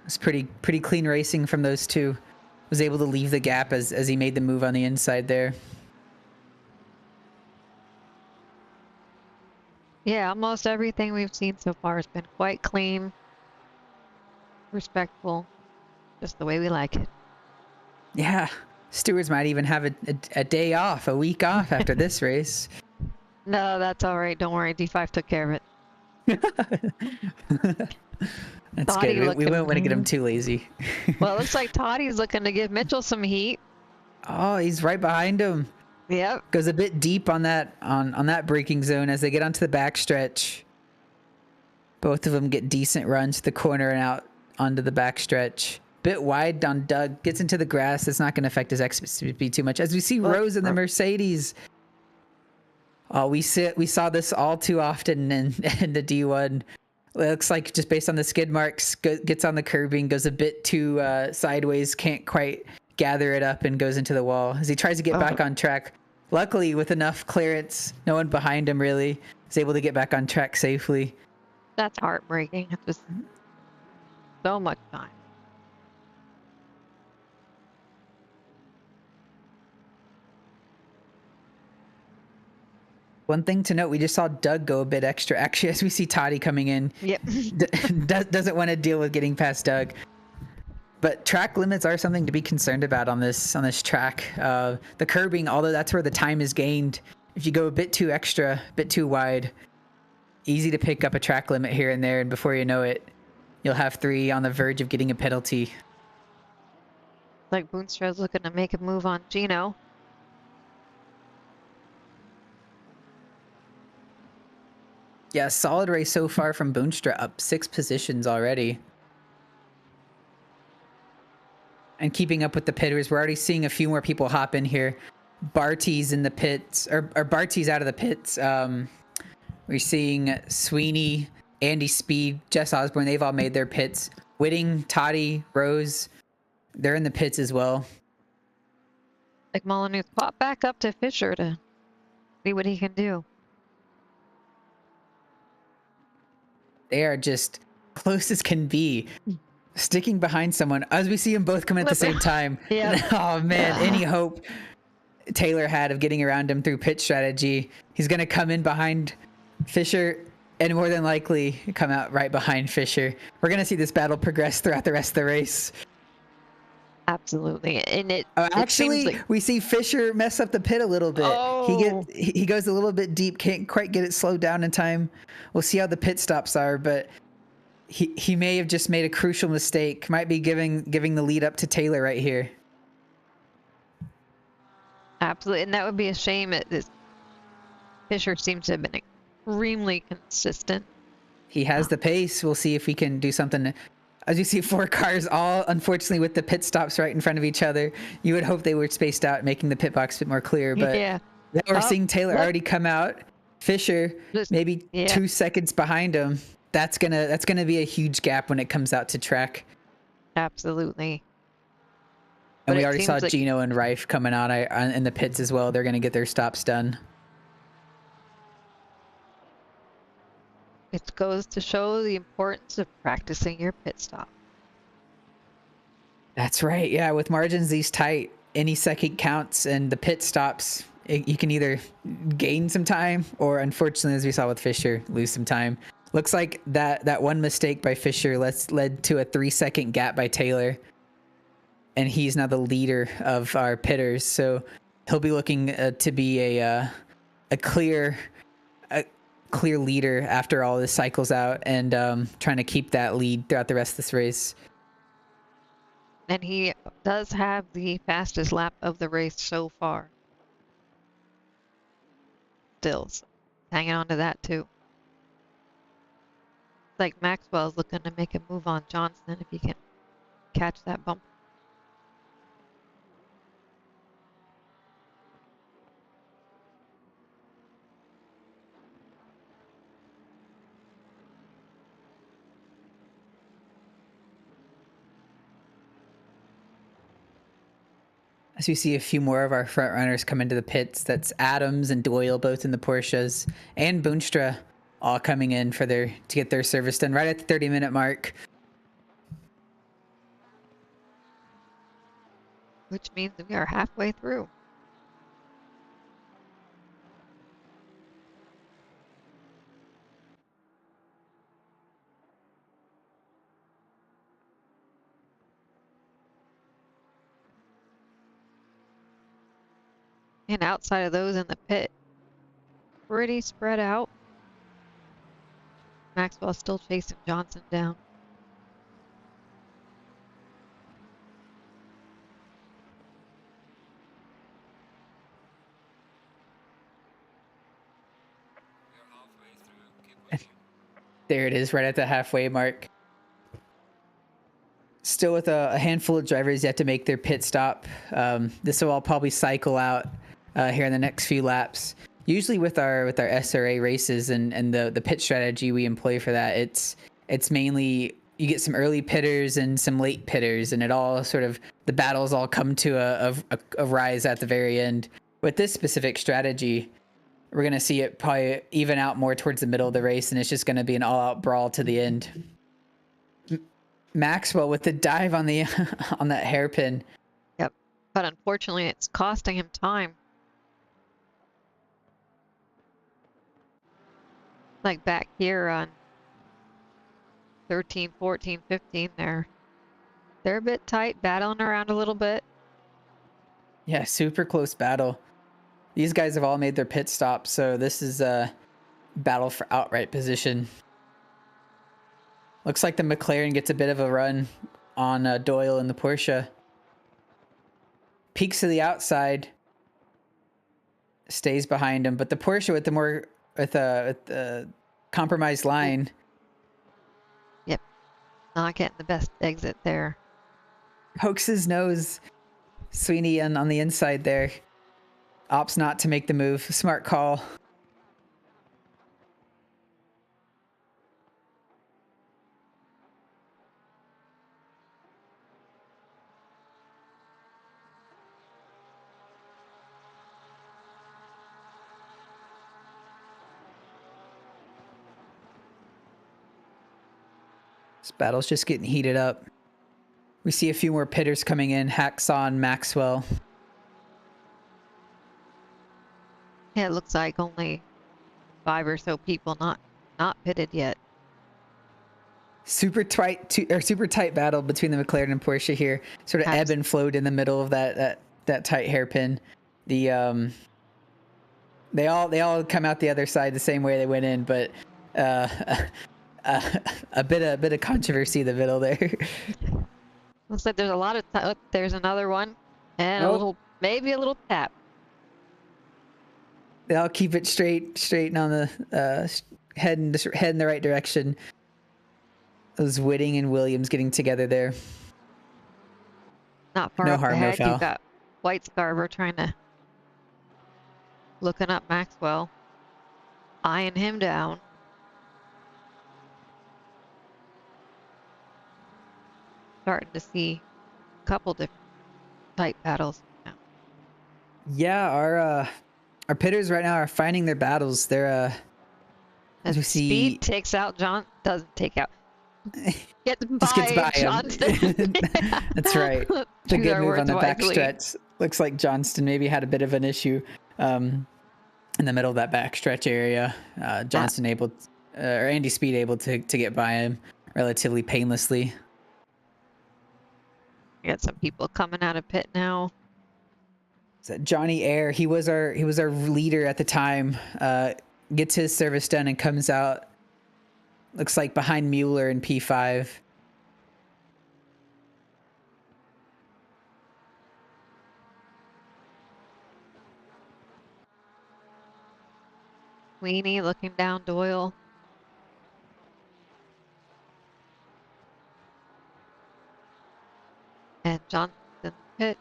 It's pretty clean racing from those two. Was able to leave the gap as he made the move on the inside there. Yeah, almost everything we've seen so far has been quite clean, respectful, just the way we like it. Yeah, stewards might even have a day off, a week off after this race. No, that's all right. Don't worry. D5 took care of it. That's Toddy good. We won't want to get him too lazy. Well, it looks like Toddy's looking to give Mitchell some heat. Oh, he's right behind him. Yep. Goes a bit deep on that on that braking zone as they get onto the backstretch. Both of them get decent runs to the corner and out onto the backstretch. Bit wide on Doug. Gets into the grass. It's not going to affect his exit speed too much. As we see Rose in the Mercedes. Oh, we saw this all too often in the D1. It looks like just based on the skid marks, gets on the curbing, goes a bit too sideways, can't quite gather it up, and goes into the wall as he tries to get back on track. Luckily, with enough clearance, no one behind him really is able to get back on track safely. That's heartbreaking. It's just so much time. One thing to note, we just saw Doug go a bit extra. Actually, as we see Toddy coming in, Yep. doesn't want to deal with getting past Doug. But track limits are something to be concerned about on this track. The curbing, although that's where the time is gained, if you go a bit too extra, a bit too wide, easy to pick up a track limit here and there, and before you know it, you'll have 3 on the verge of getting a penalty. Like Boonstra's looking to make a move on Gino. Yeah, solid race so far from Boonstra, up 6 positions already. And keeping up with the pitters, we're already seeing a few more people hop in here. Barty's in the pits, or Barty's out of the pits. We're seeing Sweeney, Andy Speed, Jess Osborne, they've all made their pits. Whitting, Toddy, Rose, they're in the pits as well. Like Molyneux pop back up to Fisher to see what he can do. They are just close as can be, sticking behind someone as we see them both come in at the same time. Yep. Oh man, any hope Taylor had of getting around him through pit strategy. He's going to come in behind Fisher and more than likely come out right behind Fisher. We're going to see this battle progress throughout the rest of the race. Absolutely. And actually, like... we see Fisher mess up the pit a little bit. Oh. He goes a little bit deep, can't quite get it slowed down in time. We'll see how the pit stops are, but he may have just made a crucial mistake. Might be giving the lead up to Taylor right here. Absolutely, and that would be a shame. Fisher seems to have been extremely consistent. He has the pace. We'll see if we can do something. As you see 4 cars all, unfortunately, with the pit stops right in front of each other. You would hope they were spaced out, making the pit box a bit more clear. But yeah, we're seeing Taylor already come out. Fisher, maybe 2 seconds behind him. That's gonna be a huge gap when it comes out to track. Absolutely. And we already saw Gino and Rife coming out in the pits as well. They're gonna get their stops done. It goes to show the importance of practicing your pit stop. That's right. Yeah, with margins these tight, any second counts, and the pit stops, you can either gain some time or, unfortunately, as we saw with Fisher, lose some time. Looks like that one mistake by Fisher led to a 3-second gap by Taylor, and he's now the leader of our pitters. So he'll be looking to be a clear leader after all this cycles out, and trying to keep that lead throughout the rest of this race. And he does have the fastest lap of the race so far. Still hanging on to that too. Like Maxwell's looking to make a move on Johnson if he can catch that bump. As we see a few more of our front runners come into the pits, that's Adams and Doyle both in the Porsches, and Boonstra all coming in to get their service done right at the 30-minute mark. Which means we are halfway through. And outside of those in the pit, pretty spread out. Maxwell's still chasing Johnson down. There it is, right at the halfway mark. Still with a handful of drivers yet to make their pit stop. This will all probably cycle out here in the next few laps. Usually with our SRA races and the pit strategy we employ for that, it's mainly you get some early pitters and some late pitters, and it all sort of the battles all come to a rise at the very end. With this specific strategy, we're gonna see it probably even out more towards the middle of the race, and it's just gonna be an all-out brawl to the end. Maxwell with the dive on the on that hairpin. Yep. But unfortunately, it's costing him time. Like back here on 13, 14, 15, they're a bit tight, battling around a little bit. Yeah, super close battle. These guys have all made their pit stops, so this is a battle for outright position. Looks like the McLaren gets a bit of a run on Doyle and the Porsche. Peeks to the outside, stays behind him, but the Porsche with the compromised line. Yep, not getting the best exit there. Pokes his nose, Sweeney on the inside there. Opts not to make the move. Smart call. This battle's just getting heated up. We see a few more pitters coming in. Hacksaw and Maxwell. Yeah, it looks like only 5 or so people not pitted yet. Super tight battle between the McLaren and Porsche here. Sort of ebb and flowed in the middle of that tight hairpin. The they all come out the other side the same way they went in, but a bit of controversy in the middle there. Looks like there's a lot of there's another one and maybe a little tap. They all keep it straight and on the head in the right direction. Those Whitting and Williams getting together there. Not far up ahead, you've got White Scarver looking up Maxwell, eyeing him down. Starting to see a couple different tight battles now. Yeah, our pitters right now are finding their battles. They're as we see, Speed takes out John. Doesn't take out. Gets by Johnston. That's right. It's a good move on the backstretch. Looks like Johnston maybe had a bit of an issue in the middle of that backstretch area. Johnston or Andy Speed able to get by him relatively painlessly. We got some people coming out of pit now. Is that Johnny Air? He was our leader at the time. Gets his service done and comes out. Looks like behind Mueller in P5. Sweeney looking down Doyle. And Johnson pit.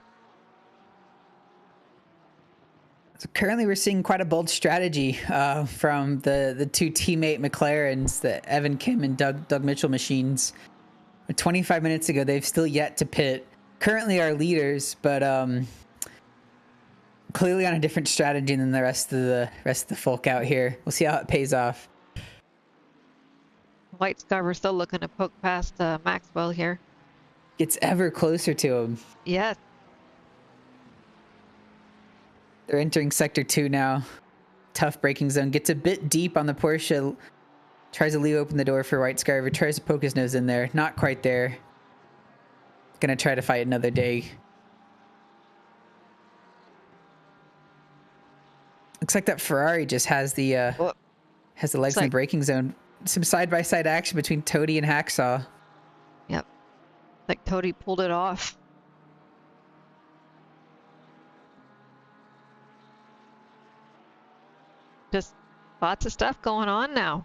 So currently we're seeing quite a bold strategy from the two teammate McLarens, the Evan Kim and Doug Mitchell machines. 25 minutes ago, they've still yet to pit. Currently our leaders, but clearly on a different strategy than the rest of the folk out here. We'll see how it pays off. White Scarver still looking to poke past Maxwell here. Gets ever closer to him. Yes. They're entering sector 2 now. Tough braking zone. Gets a bit deep on the Porsche. Tries to leave open the door for White Scarver. Tries to poke his nose in there. Not quite there. Gonna try to fight another day. Looks like that Ferrari just has the legs in the braking zone. Some side-by-side action between Toady and Hacksaw. Yep. Like Toady pulled it off. Just lots of stuff going on now.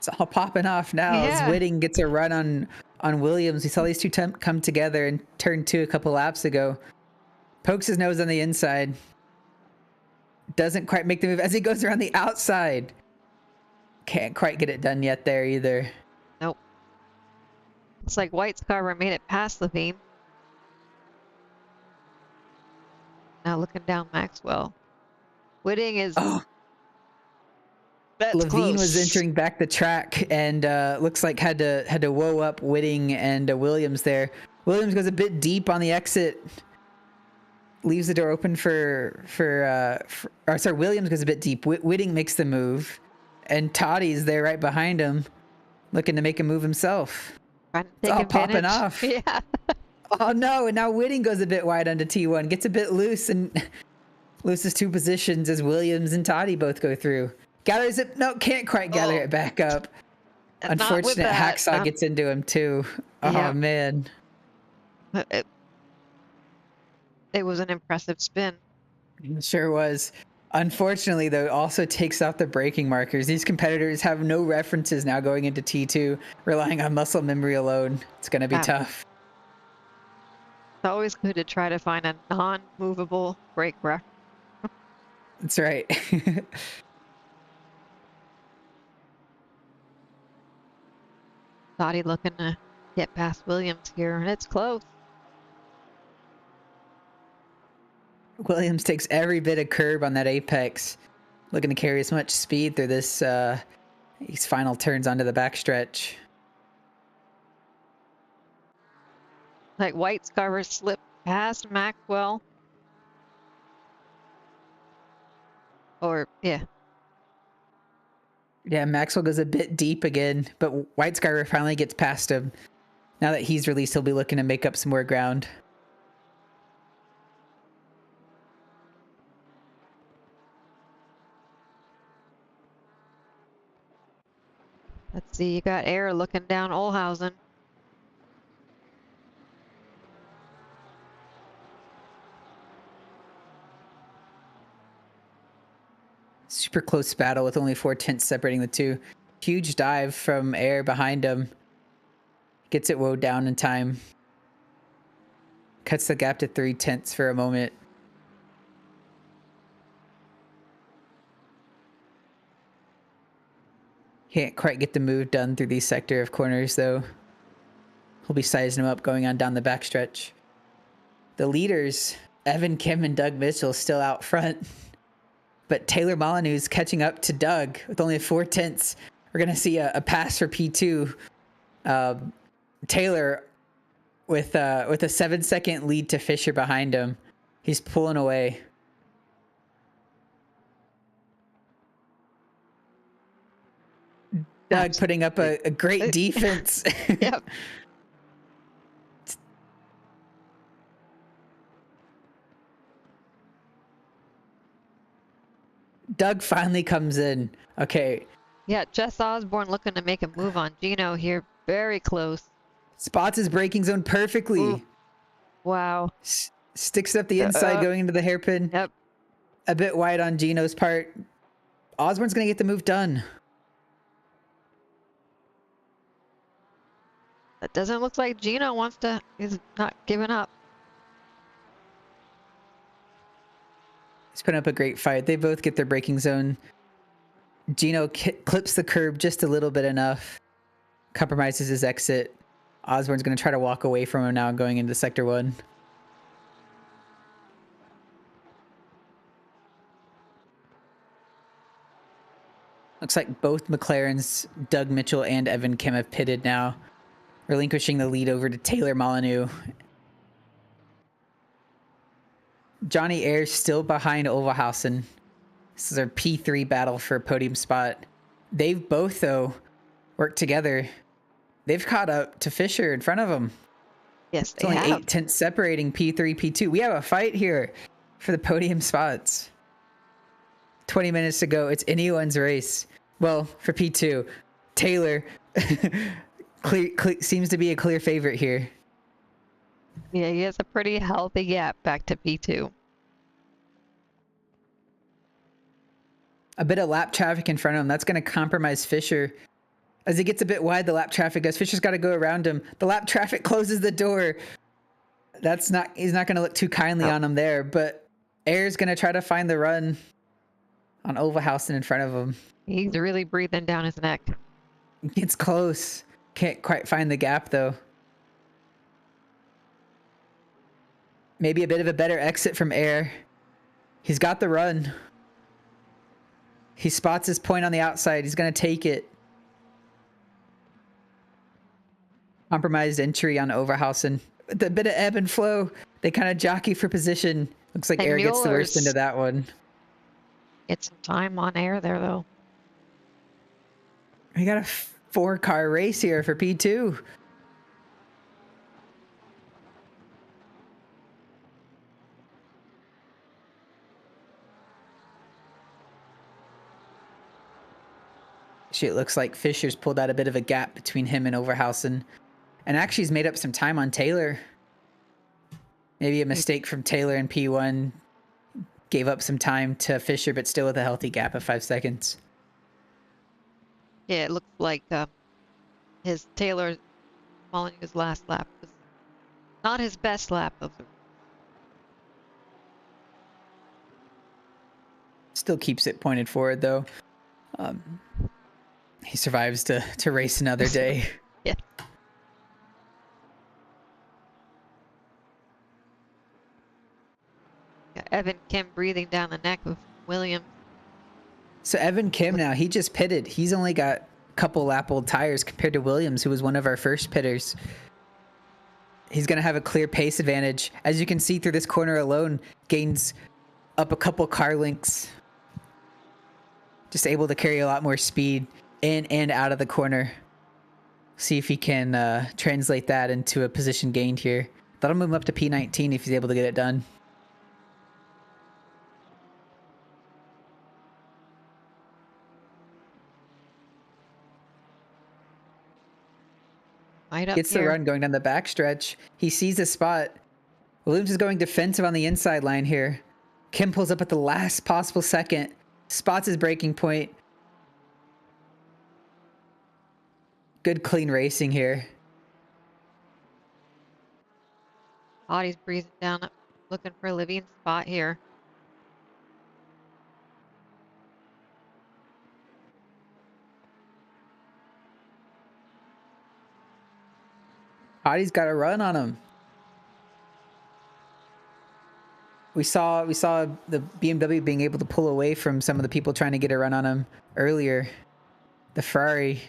It's all popping off now as Yeah. Whitting gets a run on Williams. We saw these two come together in turn 2 a couple laps ago. Pokes his nose on the inside. Doesn't quite make the move as he goes around the outside. Can't quite get it done yet there either. Nope. Looks like White Scarver made it past Levine. Now looking down Maxwell. Whitting is... Oh, that's Levine close. was entering back the track and looks like had to woe up Whitting and Williams there. Williams goes a bit deep on the exit. Leaves the door open Williams goes a bit deep. Whitting makes the move. And Toddy's there right behind him, looking to make a move himself. It's all popping off. Yeah. Oh no, and now Whitting goes a bit wide onto T1, gets a bit loose and loses 2 positions as Williams and Toddy both go through. Gathers it, no, can't quite gather it back up. Unfortunate Hacksaw gets into him too. Oh yeah. Man. It was an impressive spin. It sure was. Unfortunately, though, it also takes off the braking markers. These competitors have no references now going into T2, relying on muscle memory alone. It's going to be tough. It's always good to try to find a non-movable brake reference. That's right. Dottie looking to get past Williams here, and it's close. Williams takes every bit of curb on that apex, looking to carry as much speed through this these final turns onto the backstretch. Like White Scarver slipped past Maxwell. Yeah, Maxwell goes a bit deep again, but White Scarver finally gets past him. Now that he's released, he'll be looking to make up some more ground. let's see. You got Air looking down Olhausen. Super close battle with only 4 tenths separating the two. Huge dive from Air behind him. Gets it woed down in time. Cuts the gap to 3 tenths for a moment. Can't quite get the move done through these sector of corners, though. He'll be sizing him up going on down the backstretch. The leaders, Evan Kim and Doug Mitchell, still out front. But Taylor Molyneux's catching up to Doug with only 4 tenths. We're going to see a pass for P2. Taylor with a 7-second lead to Fisher behind him. He's pulling away. Doug putting up a great defense. Yep. Doug finally comes in. Okay. Yeah, Jess Osborne looking to make a move on Gino here. Very close. Spots his braking zone perfectly. Ooh. Wow. Sticks it up the inside going into the hairpin. Yep. A bit wide on Gino's part. Osborne's going to get the move done. It doesn't look like Gino is not giving up. He's putting up a great fight. They both get their braking zone. Gino clips the curb just a little bit enough. Compromises his exit. Osborne's going to try to walk away from him now going into Sector 1. Looks like both McLarens, Doug Mitchell and Evan Kim, have pitted now, relinquishing the lead over to Taylor Molyneux. Johnny Ayres still behind Olvehausen. This is our P3 battle for a podium spot. They've both, though, worked together. They've caught up to Fisher in front of them. Yes, it's only 8 tenths separating P3, P2. We have a fight here for the podium spots. 20 minutes to go. It's anyone's race. Well, for P2, Taylor seems to be a clear favorite here. Yeah, he has a pretty healthy gap back to P2. A bit of lap traffic in front of him. That's going to compromise Fisher As he gets a bit wide, the lap traffic goes. Fisher's got to go around him. The lap traffic closes the door. He's not going to look too kindly on him there, but Air's going to try to find the run on Overhausen in front of him. He's really breathing down his neck. It's close. Can't quite find the gap, though. Maybe a bit of a better exit from Air. He's got the run. He spots his point on the outside. He's going to take it. Compromised entry on Overhausen. With a bit of ebb and flow, they kind of jockey for position. Looks like Air gets the worst into that one. Get some time on Air there, though. We got a 4-car race here for P2. It looks like Fisher's pulled out a bit of a gap between him and Overhausen. And actually he's made up some time on Taylor. Maybe a mistake from Taylor in P1. Gave up some time to Fisher, but still with a healthy gap of 5 seconds. Yeah, it looks like his Taylor Molyneux's last lap was not his best lap of the. Still keeps it pointed forward, though. He survives to race another day. Yeah. Got Evan Kim breathing down the neck of Williams. So Evan Kim now, he just pitted. He's only got a couple lap old tires compared to Williams, who was one of our first pitters. He's going to have a clear pace advantage. As you can see through this corner alone, gains up a couple car lengths. Just able to carry a lot more speed in and out of the corner. See if he can translate that into a position gained here. That'll move him up to P19 if he's able to get it done. Gets the run going down the backstretch. He sees a spot. Williams is going defensive on the inside line here. Kim pulls up at the last possible second. Spots his braking point. Good clean racing here. Body's breathing down, looking for a living spot here. Body's got a run on him. We saw the BMW being able to pull away from some of the people trying to get a run on him earlier. The Ferrari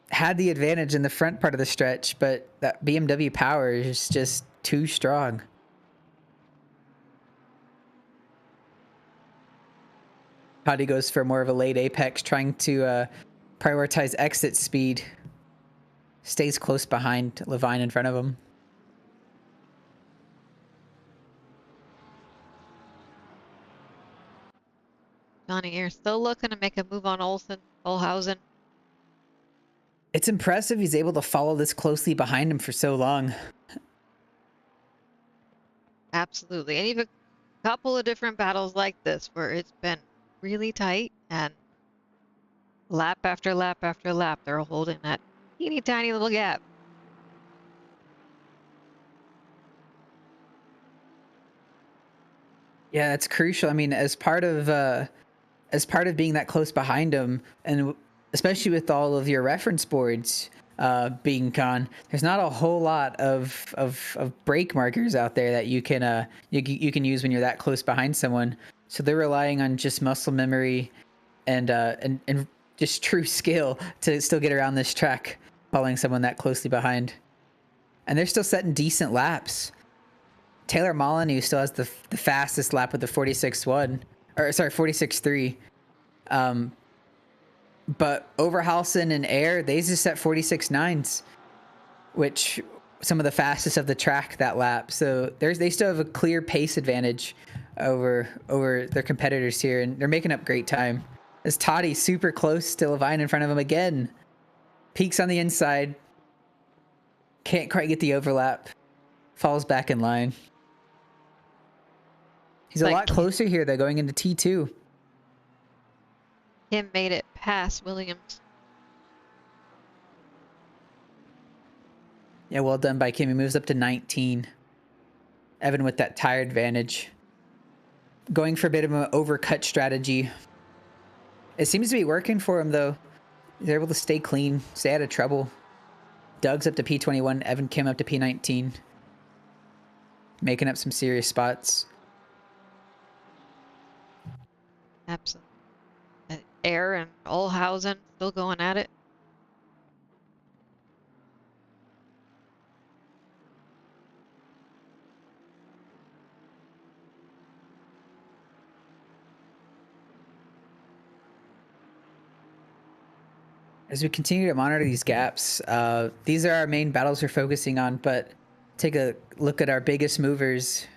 had the advantage in the front part of the stretch, but that BMW power is just too strong. Paddy goes for more of a late apex, trying to prioritize exit speed. Stays close behind Levine in front of him. Johnny Air still looking to make a move on Olhausen. It's impressive he's able to follow this closely behind him for so long. Absolutely. And even a couple of different battles like this where it's been really tight and lap after lap after lap, they're holding that teeny tiny little gap. Yeah, that's crucial. I mean, as part of being that close behind him, and especially with all of your reference boards being gone, there's not a whole lot of brake markers out there that you can use when you're that close behind someone. So they're relying on just muscle memory and just true skill to still get around this track, following someone that closely behind. And they're still setting decent laps. Taylor Molyneux still has the fastest lap with the 46.1, or sorry, 46.3. But Overhausen and Air, they just set 46.9s, which some of the fastest of the track that lap. So they still have a clear pace advantage over their competitors here, and they're making up great time. As Toddy super close to Levine in front of him again. Peaks on the inside. Can't quite get the overlap. Falls back in line. He's a lot closer here, though, going into T2. Kim made it past Williams. Yeah, well done by Kim. He moves up to 19. Evan with that tire advantage. Going for a bit of an overcut strategy. It seems to be working for him, though. They're able to stay clean, stay out of trouble. Doug's up to P21. Evan Kim up to P19. Making up some serious spots. Absolutely. Air and Olhausen still going at it. As we continue to monitor these gaps, these are our main battles we're focusing on, but take a look at our biggest movers.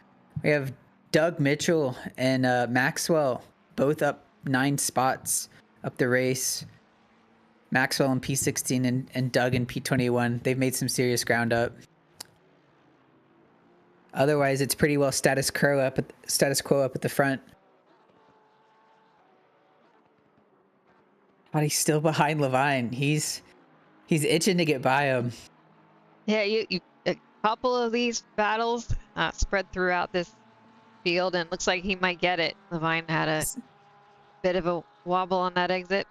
We have Doug Mitchell and Maxwell, both up 9 spots up the race. Maxwell in P16 and Doug in P21. They've made some serious ground up. Otherwise, it's pretty well status quo up at the front. But he's still behind Levine. He's itching to get by him. Yeah, a couple of these battles spread throughout this field, and it looks like he might get it. Levine had a bit of a wobble on that exit.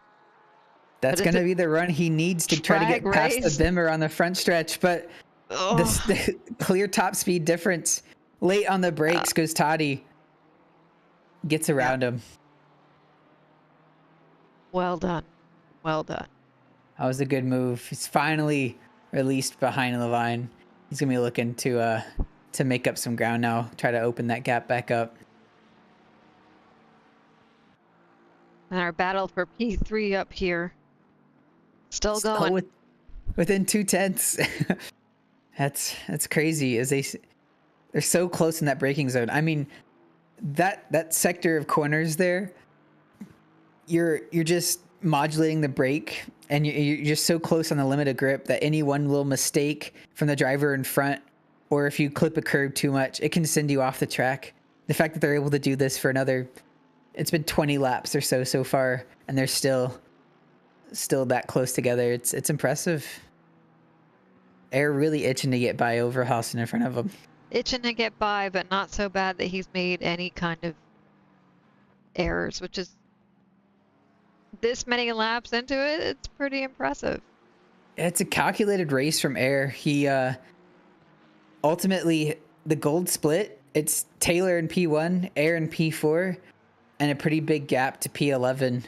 That's going to be the run he needs to try to get past the Bimmer on the front stretch. But the clear top speed difference late on the brakes goes Toddy. Gets around him. Well done. Well done. That was a good move. He's finally released behind Levine. He's going to be looking to make up some ground now. Try to open that gap back up. And our battle for P3 up here. Still going. Within 0.2. That's crazy. They're so close in that braking zone. I mean, that sector of corners there, you're just modulating the brake, and you're just so close on the limit of grip that any one little mistake from the driver in front, or if you clip a curb too much, it can send you off the track. The fact that they're able to do this for it's been 20 laps or so far, and they're still that close together. It's impressive. Air really itching to get by Overhausen in front of him. Itching to get by, but not so bad that he's made any kind of errors, which is this many laps into it. It's pretty impressive. It's a calculated race from Air. He ultimately, the gold split, it's Taylor in P1, Air in P4, and a pretty big gap to P11.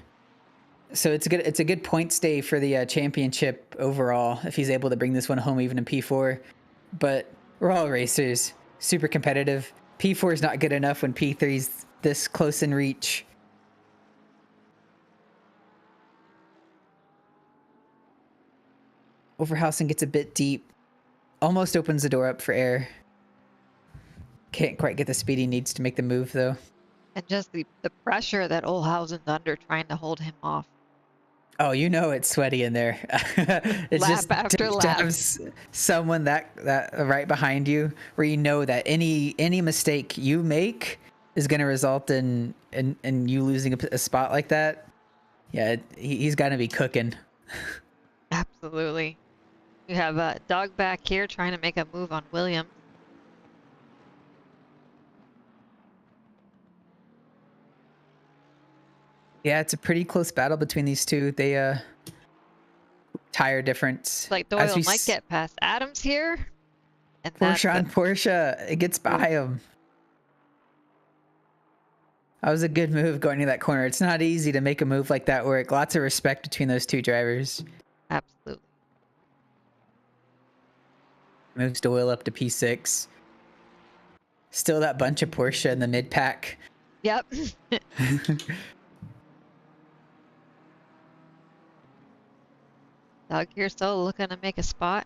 So it's a good point stay for the championship overall if he's able to bring this one home even in P4. But we're all racers, super competitive. P4 is not good enough when P3's this close in reach. Overhausen gets a bit deep, almost opens the door up for Air. Can't quite get the speed he needs to make the move though. And just the pressure that Olhausen's under trying to hold him off. Oh, you know it's sweaty in there. It's lap just after lap. To have someone that right behind you, where you know that any mistake you make is going to result in you losing a spot like that. Yeah, he's got to be cooking. Absolutely. You have Doug back here trying to make a move on Williams. Yeah, it's a pretty close battle between these two. They tire difference. Like Doyle might get past Adams here. And Porsche, it gets by him. That was a good move going to that corner. It's not easy to make a move like that work. Lots of respect between those two drivers. Absolutely. Moves Doyle up to P6. Still that bunch of Porsche in the mid pack. Yep. Doug here still looking to make a spot.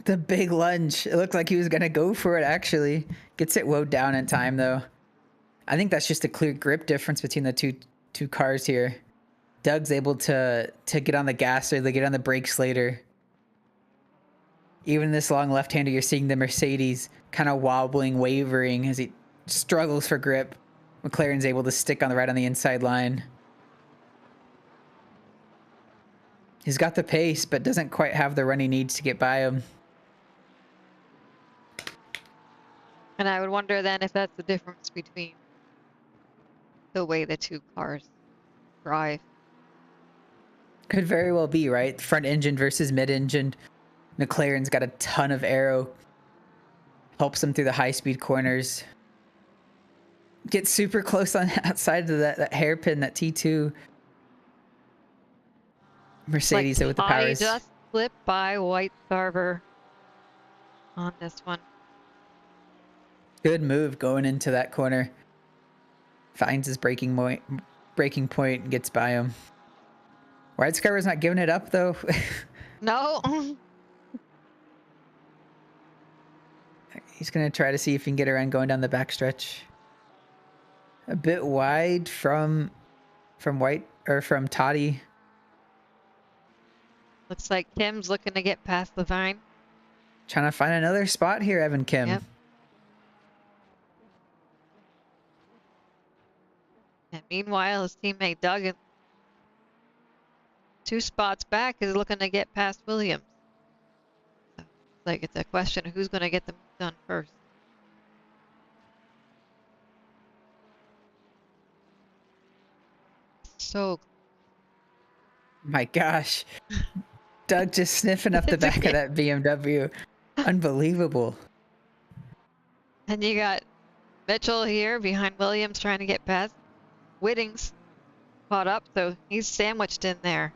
The big lunge. It looked like he was going to go for it, actually. Gets it woed down in time, though. I think that's just a clear grip difference between the two cars here. Doug's able to get on the gas or they get on the brakes later. Even this long left-hander, you're seeing the Mercedes kind of wobbling, wavering as he struggles for grip. McLaren's able to stick on the inside line. He's got the pace, but doesn't quite have the run he needs to get by him. And I would wonder then if that's the difference between the way the two cars drive. Could very well be, right? Front engine versus mid engine. McLaren's got a ton of aero. Helps him through the high-speed corners. Gets super close on outside of that hairpin, that T2. Mercedes with the powers. I just slipped by White Scarver on this one. Good move going into that corner. Finds his breaking point and gets by him. White Scarver's not giving it up though. No. He's gonna try to see if he can get around going down the backstretch. A bit wide from White or from Toddy. Looks like Kim's looking to get past the vine. Trying to find another spot here, Evan Kim. Yep. And meanwhile, his teammate Doug, 2 spots back, is looking to get past Williams. So, like, it's a question of who's going to get them done first. So, my gosh. Doug just sniffing up the back of that BMW. Unbelievable. And you got Mitchell here behind Williams trying to get past. Whitting's caught up, so he's sandwiched in there.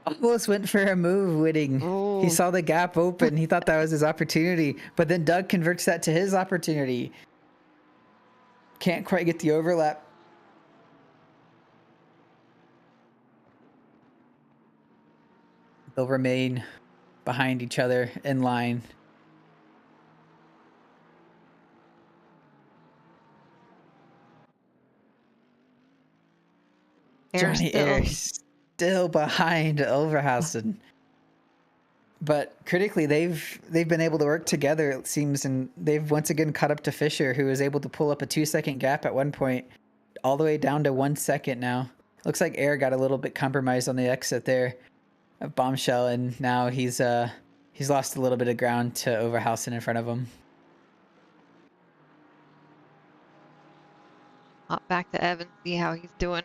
Almost went for a move, Whitting. Ooh. He saw the gap open. He thought that was his opportunity, but then Doug converts that to his opportunity. Can't quite get the overlap. They'll remain behind each other in line. Johnny Air still behind Overhausen. But critically, they've been able to work together, it seems, and they've once again caught up to Fisher, who was able to pull up a 2-second gap at one point, all the way down to 1 second now. Looks like Air got a little bit compromised on the exit there of Bombshell, and now he's lost a little bit of ground to Overhausen in front of him. Hop back to Evan, see how he's doing.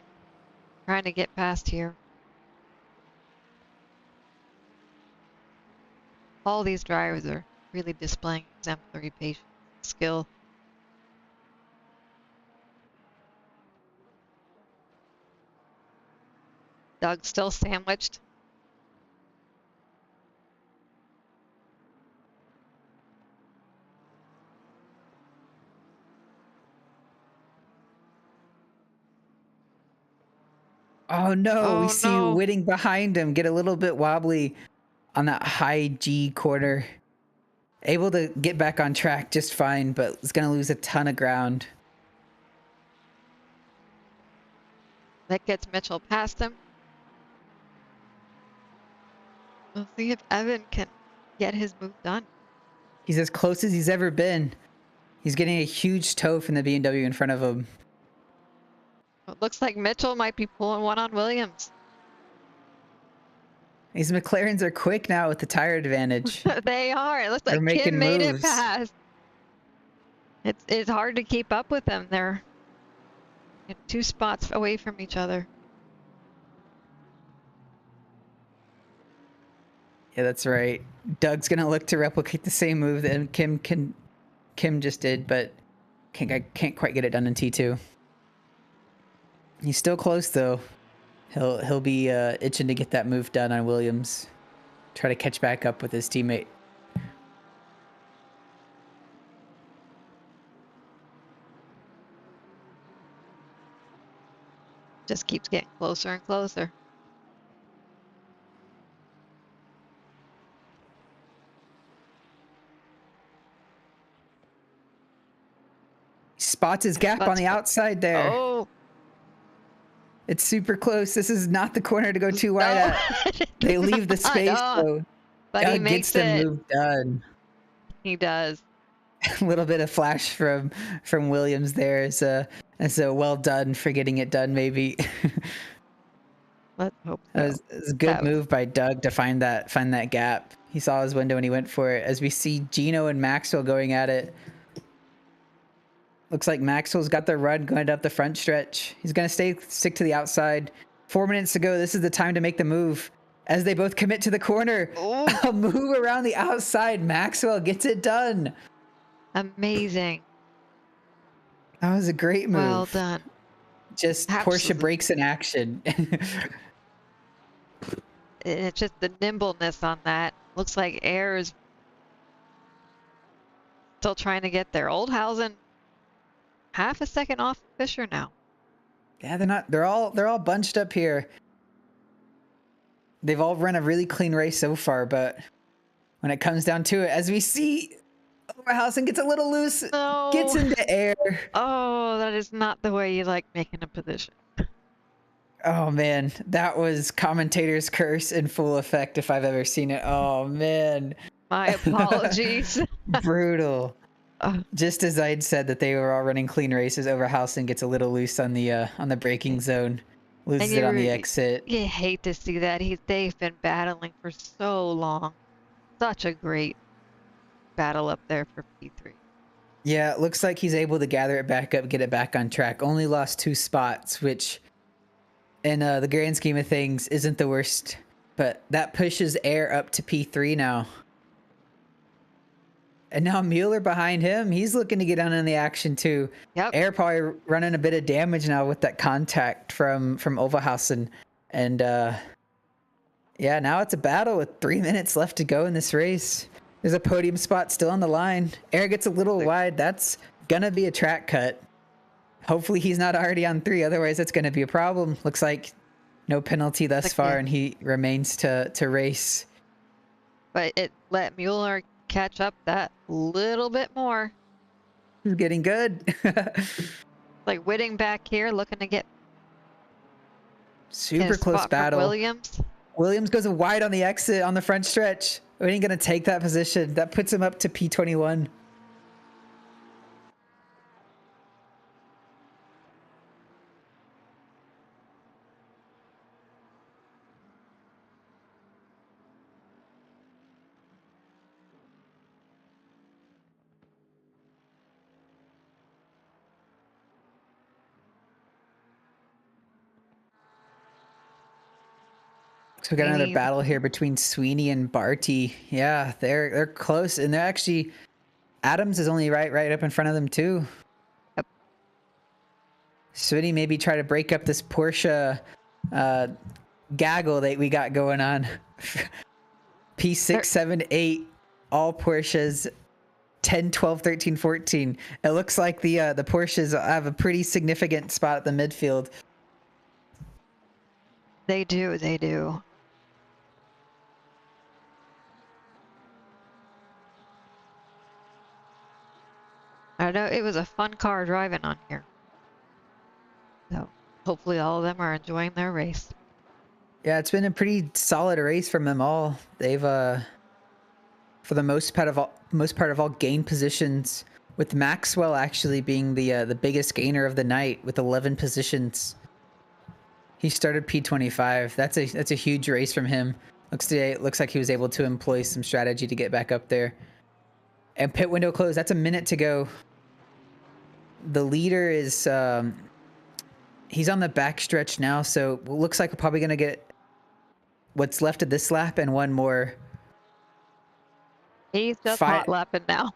Trying to get past here. All these drivers are really displaying exemplary patience, skill. Doug still sandwiched. Oh no, we see no. Whitting behind him get a little bit wobbly on that high G corner. Able to get back on track just fine, but is going to lose a ton of ground. That gets Mitchell past him. We'll see if Evan can get his move done. He's as close as he's ever been. He's getting a huge toe from the BMW in front of him. It looks like Mitchell might be pulling one on Williams. These McLarens are quick now with the tire advantage. They are. It looks They're like making Kim made it moves. past. It's hard to keep up with them. They're 2 spots away from each other. Yeah, that's right. Doug's gonna look to replicate the same move that Kim just did, but can't quite get it done in T2. He's still close though. He'll be itching to get that move done on Williams. Try to catch back up with his teammate. Just keeps getting closer and closer. Spots his gap on the outside there. Oh. It's super close. This is not the corner to go too wide at. They leave the space though. But he Gets makes the it. move done. He does. A little bit of flash from Williams there. So well done for getting it done. Maybe Let's hope so. it was a good move by Doug to find that gap. He saw his window and he went for it. As we see Gino and Maxwell going at it. Looks like Maxwell's got the run going up the front stretch. He's gonna stick to the outside. 4 minutes to go. This is the time to make the move. As they both commit to the corner, a move around the outside. Maxwell gets it done. Amazing. That was a great move. Well done. Just Absolutely. Porsche brakes in action. It's just the nimbleness on that. Looks like Air is still trying to get there. Oldhausen half a second off Fisher now. Yeah, they're all bunched up here. They've all run a really clean race so far, but when it comes down to it, as we see, Oberhausen gets a little loose, No. gets into Air. Oh, that is not the way you like making a position. Oh man, that was commentator's curse in full effect if I've ever seen it. Oh man. My apologies. Brutal. Just as I'd said that they were all running clean races, Oberhausen gets a little loose on the braking zone, loses it on the exit. You hate to see that. They've been battling for so long. Such a great battle up there for P3. Yeah, it looks like he's able to gather it back up, get it back on track. Only lost 2 spots, which in the grand scheme of things isn't the worst, but that pushes Air up to P3 now. And now Mueller behind him, he's looking to get on in the action too. Yep. Air probably running a bit of damage now with that contact from Oberhausen. And yeah, now it's a battle with 3 minutes left to go in this race. There's a podium spot still on the line. Air gets a little wide. That's gonna be a track cut. Hopefully he's not already on 3, otherwise that's gonna be a problem. Looks like no penalty thus far, and he remains to race. But it let Mueller catch up that little bit more. He's getting good. Like Whitting back here looking to get super close battle. Williams goes wide on the exit on the front stretch. Whitting gonna take that position. That puts him up to P21. So we got another battle here between Sweeney and Barty. Yeah, they're close, and they're actually Adams is only right up in front of them too. Yep. Sweeney maybe try to break up this Porsche gaggle that we got going on. P6, 7, 8, all Porsches. 10, 12, 13, 14. It looks like the Porsches have a pretty significant spot at the midfield. They do. I know it was a fun car driving on here. So hopefully all of them are enjoying their race. Yeah, it's been a pretty solid race from them all. They've for the most part of all gained positions, with Maxwell actually being the biggest gainer of the night with 11 positions. He started P25. That's a huge race from him. Looks like he was able to employ some strategy to get back up there. And pit window closed. That's a minute to go. The leader is he's on the back stretch now, so it looks like we're probably gonna get what's left of this lap and one more. He's just hot lapping now.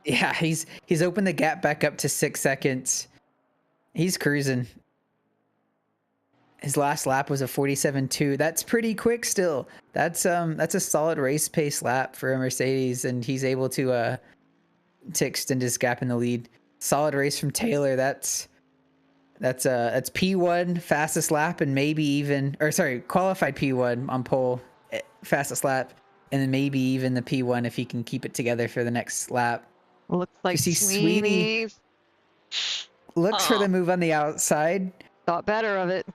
Yeah, he's opened the gap back up to 6 seconds. He's cruising. His last lap was a 47.2. That's pretty quick still. That's a solid race pace lap for a Mercedes, and he's able to extend his gap in the lead. Solid race from Taylor. That's P1 fastest lap, and maybe even, or sorry, qualified P1 on pole fastest lap, and then maybe even the P1 if he can keep it together for the next lap. Looks like Sweeney looks for the move on the outside. Thought better of it.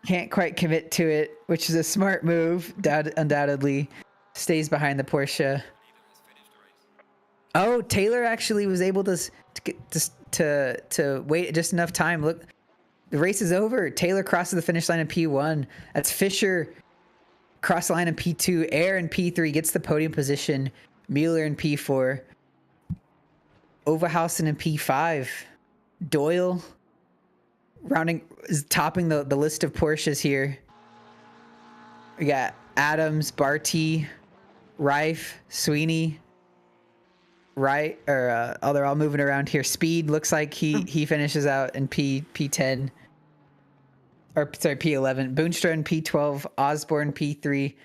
Can't quite commit to it, which is a smart move, undoubtedly. stays behind the Porsche. Oh, Taylor actually was able to wait just enough time. Look, the race is over. Taylor crosses the finish line in P1. That's Fisher cross the line in P2. Air in P3 gets the podium position. Mueller in P4. Overhausen in P5. Doyle is topping the list of Porsches here. We got Adams, Barty, Rife, Sweeney. Right, or they're all moving around here. Speed looks like he finishes out in P10, or sorry, P11. Boonstra in P12, Osborne P3,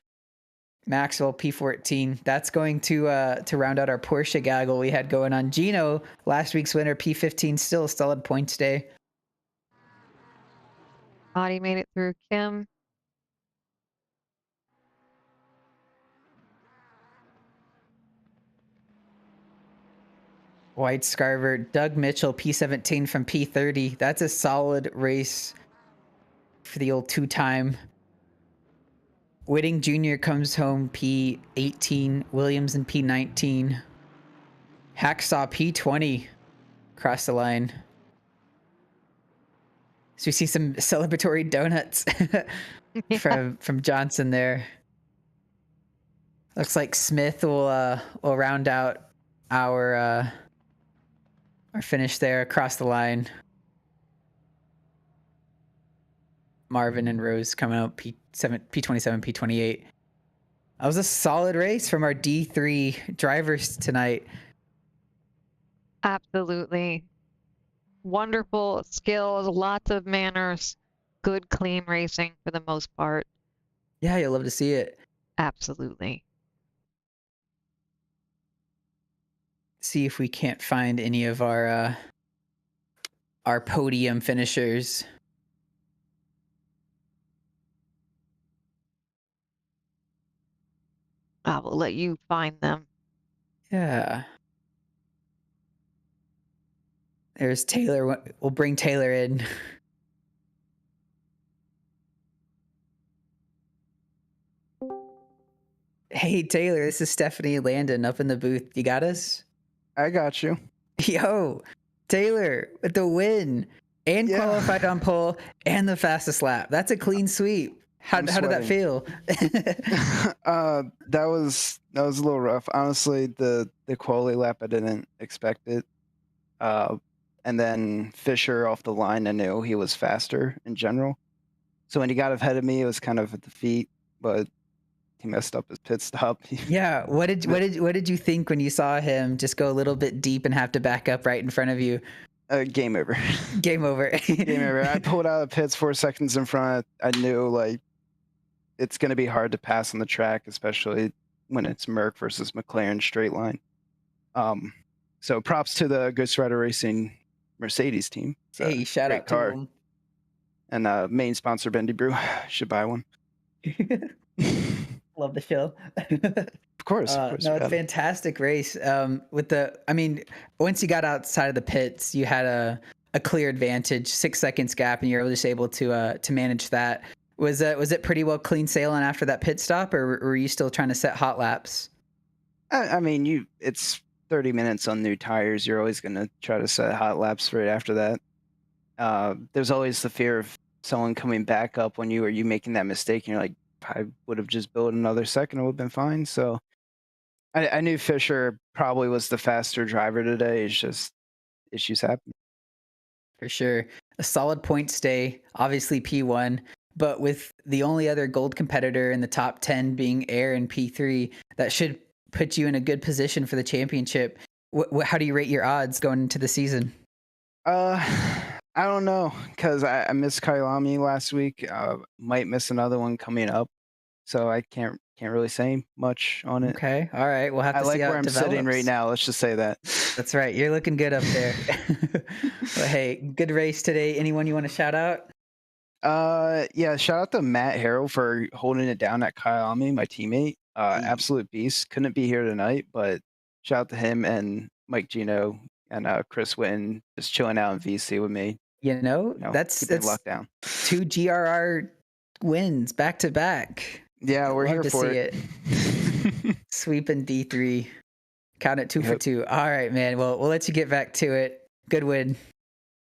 Maxwell P14. That's going to round out our Porsche gaggle we had going on. Gino, last week's winner, P15, still a solid points day. Audie made it through. Kim. White Scarver, Doug Mitchell, P17 from P30. That's a solid race for the old two-time. Whitting Jr. comes home P18, Williams in P19. Hacksaw P20 across the line. So we see some celebratory donuts from Johnson there. Looks like Smith will round out our finish there across the line. Marvin and Rose coming out P27, P28. That was a solid race from our D3 drivers tonight. Absolutely. Wonderful skills, lots of manners, good, clean racing for the most part. Yeah, you'll love to see it. Absolutely. See if we can't find any of our podium finishers. I will let you find them. Yeah. There's Taylor. We'll bring Taylor in. Hey, Taylor, this is Stephanie Landon up in the booth. You got us? I got you. Yo, Taylor with the win and qualified on pole and the fastest lap. That's a clean sweep. How did that feel? That was a little rough. Honestly, the quality lap, I didn't expect it. And then Fisher off the line, I knew he was faster in general. So when he got ahead of me, it was kind of a defeat, but he messed up his pit stop. Yeah. What did you think when you saw him just go a little bit deep and have to back up right in front of you? Game over. Game over. Game over. I pulled out of the pits 4 seconds in front. I knew like it's going to be hard to pass on the track, especially when it's Merc versus McLaren straight line. So props to the Ghost Rider Racing Mercedes team. Hey, shout out to them. And main sponsor Bendy Brew. Should buy one. Love the show. Of course. No, it's a fantastic race. Once you got outside of the pits, you had a clear advantage, 6 seconds gap, and you were just able to manage that. Was it pretty well clean sailing after that pit stop, or were you still trying to set hot laps? I mean, it's 30 minutes on new tires. You're always going to try to set hot laps right after that. There's always the fear of someone coming back up when you making that mistake, and you're like, I would have just built another second, it would have been fine. So I knew Fisher probably was the faster driver today. It's just issues happen. For sure. A solid points day, obviously P1, but with the only other gold competitor in the top 10 being Air in P3, that should put you in a good position for the championship. How do you rate your odds going into the season? I don't know, because I missed Kailami last week. Might miss another one coming up, so I can't really say much on it. Okay, all right. We'll have to see how where I'm sitting right now. Let's just say that. That's right. You're looking good up there. But hey, good race today. Anyone you want to shout out? Yeah, shout out to Matt Harrell for holding it down at Kailami, my teammate. Absolute beast. Couldn't be here tonight, but shout out to him and Mike Gino and Chris Witten just chilling out in VC with me. That's lockdown. 2 GRR wins back to back. Yeah, we're here for it. Sweeping D3. Count it 2 for Yep. 2. All right, man. Well, we'll let you get back to it. Good win.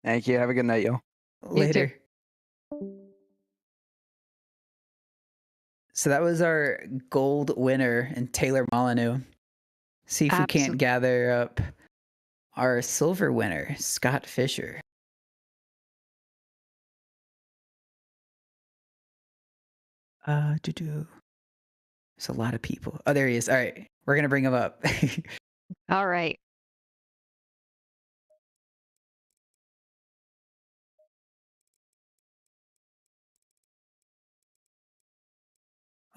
Thank you. Have a good night, y'all. You too. Later. So that was our gold winner in Taylor Molyneux. See if we can't gather up our silver winner, Scott Fisher. There's a lot of people. Oh, there he is. All right. We're going to bring him up. All right.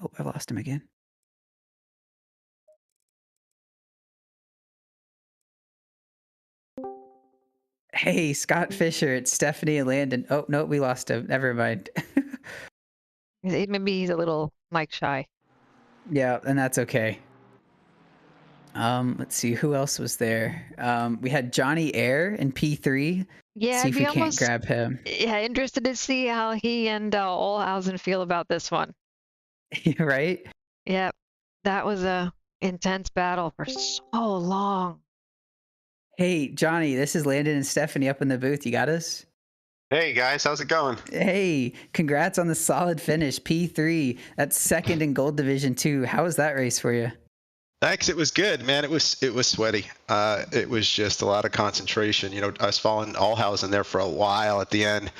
Oh, I lost him again. Hey, Scott Fisher. It's Stephanie and Landon. Oh, no, we lost him. Never mind. Maybe he's a little mic shy. Yeah, and that's okay. Let's see who else was there. We had Johnny Air in P3. Yeah, See I'd if be we can't grab him. Yeah, interested to see how he and Olhausen feel about this one. Right? Yep, that was a intense battle for so long. Hey, Johnny, this is Landon and Stephanie up in the booth. You got us? Hey guys, how's it going? Hey, congrats on the solid finish. P3. That's second in Gold Division 2. How was that race for you? Thanks. It was good, man. It was sweaty. It was just a lot of concentration. You know, I was following Allhausen there for a while at the end,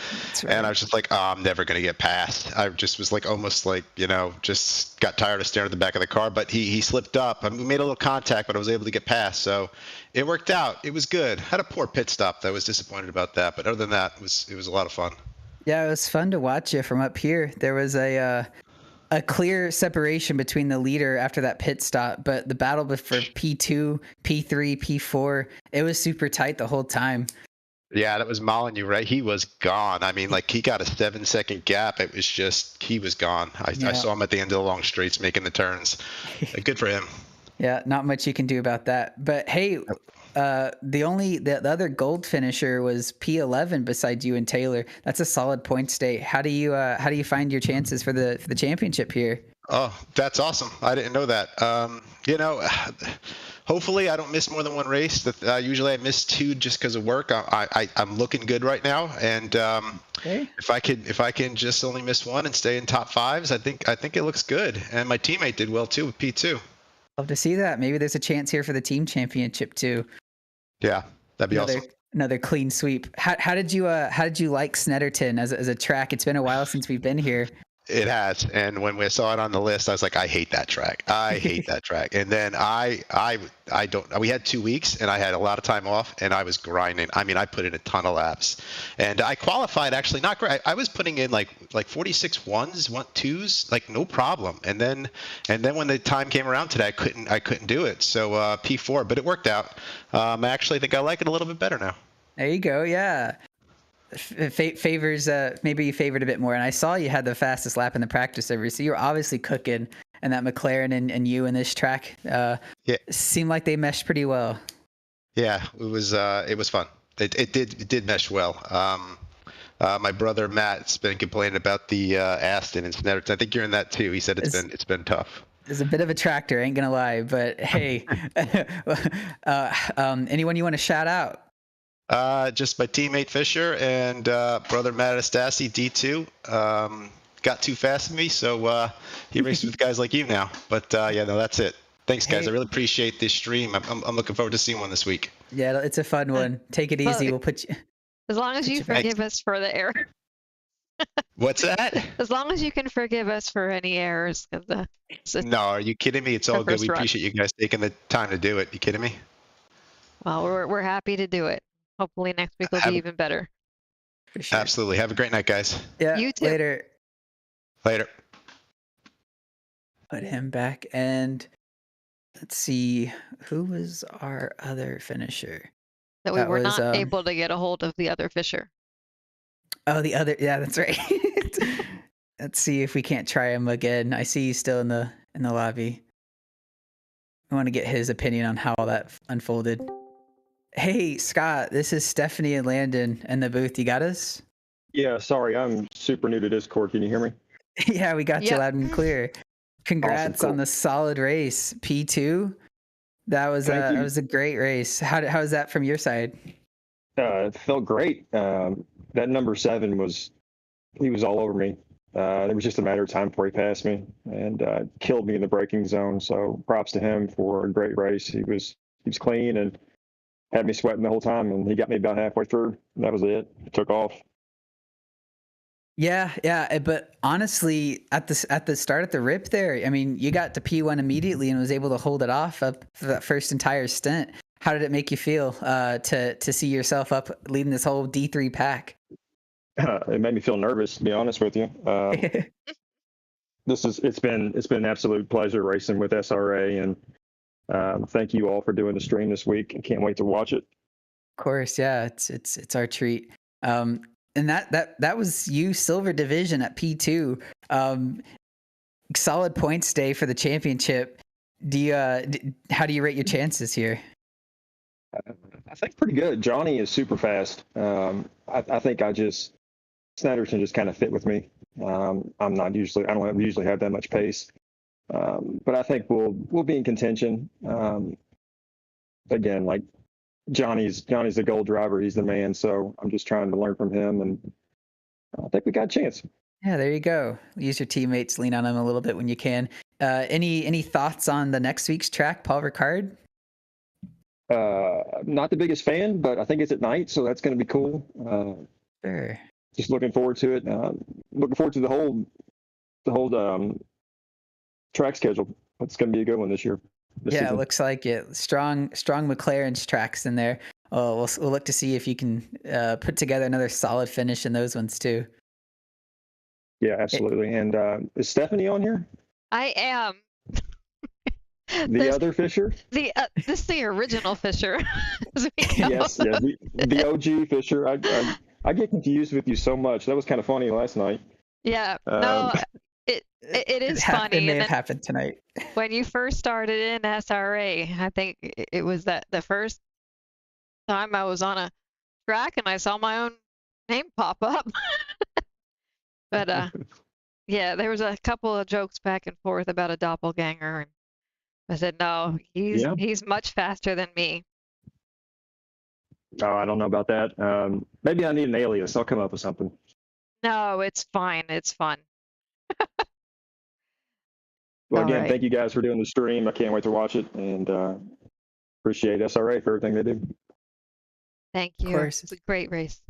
Right. and I was just like, oh, I'm never gonna get past. I just was like, almost like, you know, just got tired of staring at the back of the car. But he slipped up. I mean, we made a little contact, but I was able to get past. So it worked out. It was good. Had a poor pit stop. I was disappointed about that. But other than that, it was a lot of fun. Yeah, it was fun to watch you from up here. There was a clear separation between the leader after that pit stop, but the battle for P2, P3, P4, it was super tight the whole time. Yeah, that was Molyneux, right? He was gone. I mean, like, he got a 7-second gap. It was just, he was gone. I saw him at the end of the long straights making the turns. Good for him. Yeah, not much you can do about that. But hey, the other gold finisher was P11 besides you and Taylor. That's a solid point state. How do you find your chances for the championship here? Oh, that's awesome. I didn't know that. You know, hopefully I don't miss more than one race. Usually I miss 2 just because of work. I'm looking good right now, and Okay. if I can just only miss 1 and stay in top 5s, I think it looks good. And my teammate did well too with P2. Love to see that. Maybe there's a chance here for the team championship too. Yeah, that'd be awesome. Another clean sweep. How did you like Snetterton as a track? It's been a while since we've been here. It has, and when we saw it on the list, I was like, I hate that track. I hate that track. And then I don't. We had 2 weeks, and I had a lot of time off, and I was grinding. I mean, I put in a ton of laps, and I qualified actually not great. I was putting in like 46 ones, 2s, like no problem. And then when the time came around today, I couldn't do it. So P4, but it worked out. I actually think I like it a little bit better now. There you go. Yeah. Favors maybe you favored a bit more, and I saw you had the fastest lap in the practice ever, so you're obviously cooking, and that McLaren and you in this track seemed like they meshed pretty well. Yeah, it was fun. It did mesh well. My brother Matt's been complaining about the Aston and Snetterton. I think you're in that too. He said it's been tough. It's a bit of a tractor, ain't gonna lie, but hey, anyone you want to shout out? Just my teammate Fisher and brother Matt Anastasi, D2. Got too fast for me, so he races with guys like you now. But yeah, no, that's it. Thanks, guys. I really appreciate this stream. I'm looking forward to seeing one this week. Yeah, it's a fun one. Take it easy. We'll put you. As long as you forgive us for the error. What's that? As long as you can forgive us for any errors. No, are you kidding me? It's all good. We appreciate you guys taking the time to do it. You kidding me? Well, we're happy to do it. Hopefully next week will be even better. For sure. Absolutely. Have a great night, guys. Yeah, you too. Later. Put him back, and let's see, who was our other finisher? That we were not able to get a hold of the other Fisher. Oh, the other, yeah, that's right. Let's see if we can't try him again. I see he's still in the lobby. I want to get his opinion on how all that unfolded. Hey, Scott, this is Stephanie and Landon in the booth. You got us? Yeah, sorry, I'm super new to Discord. Can you hear me? Yeah, we got you loud and clear. Congrats Awesome, on cool. the solid race, P2. Thank That you. was a great race. How was that from your side? It felt great. That number 7 he was all over me. It was just a matter of time before he passed me and killed me in the braking zone. So props to him for a great race. He was clean and had me sweating the whole time, and he got me about halfway through. That was it. It took off. Yeah, but honestly, at the start at the rip there, I mean, you got to P1 immediately and was able to hold it off up for that first entire stint. How did it make you feel to see yourself up leading this whole D3 pack? It made me feel nervous, to be honest with you. It's been an absolute pleasure racing with SRA, and thank you all for doing the stream this week. I can't wait to watch it. Of course, yeah, it's our treat. And that was you silver division at P2. Solid points day for the championship. How do you rate your chances here? I think pretty good. Johnny is super fast. I think Snetterton just kind of fit with me. I don't usually have that much pace, but I think we'll be in contention. Again, like Johnny's the gold driver. He's the man. So I'm just trying to learn from him, and I think we got a chance. Yeah, there you go. Use your teammates, lean on them a little bit when you can. Any thoughts on the next week's track, Paul Ricard? Not the biggest fan, but I think it's at night, so that's going to be cool. Sure. Just looking forward to it. Looking forward to the whole track schedule. It's going to be a good one this year. Yeah, it looks like it. Strong McLaren's tracks in there. Oh, we'll look to see if you can put together another solid finish in those ones too. Yeah, absolutely. And is Stephanie on here? I am. The other Fisher? This is the original Fisher. Yes, the OG Fisher. I get confused with you so much. That was kind of funny last night. Yeah, no, it is funny. It may have happened tonight. When you first started in SRA, I think it was the first time I was on a track and I saw my own name pop up. But yeah, there was a couple of jokes back and forth about a doppelganger, and I said, no, he's much faster than me. Oh, I don't know about that. Maybe I need an alias. I'll come up with something. No, it's fine. It's fun. Well, again, right. Thank you guys for doing the stream. I can't wait to watch it, and appreciate SRA for everything they do. Thank you. Of course. It's a great race.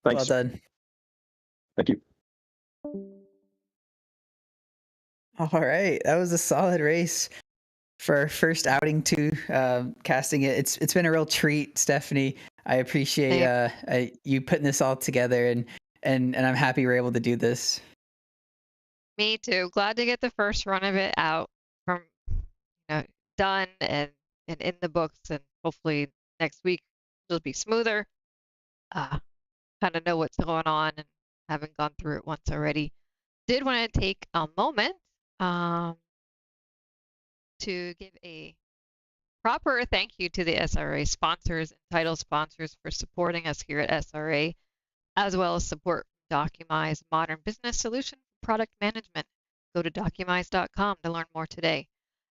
Thanks. Well done. Thank you. All right, that was a solid race for our first outing to casting it. It's been a real treat, Stephanie. I appreciate you putting this all together, and I'm happy we're able to do this. Me too. Glad to get the first run of it out from done and in the books, and hopefully next week it'll be smoother. Kind of know what's going on and haven't gone through it once already. Did want to take a moment to give a proper thank you to the SRA sponsors and title sponsors for supporting us here at SRA, as well as support Documize Modern Business Solution for Product Management. Go to documize.com to learn more today.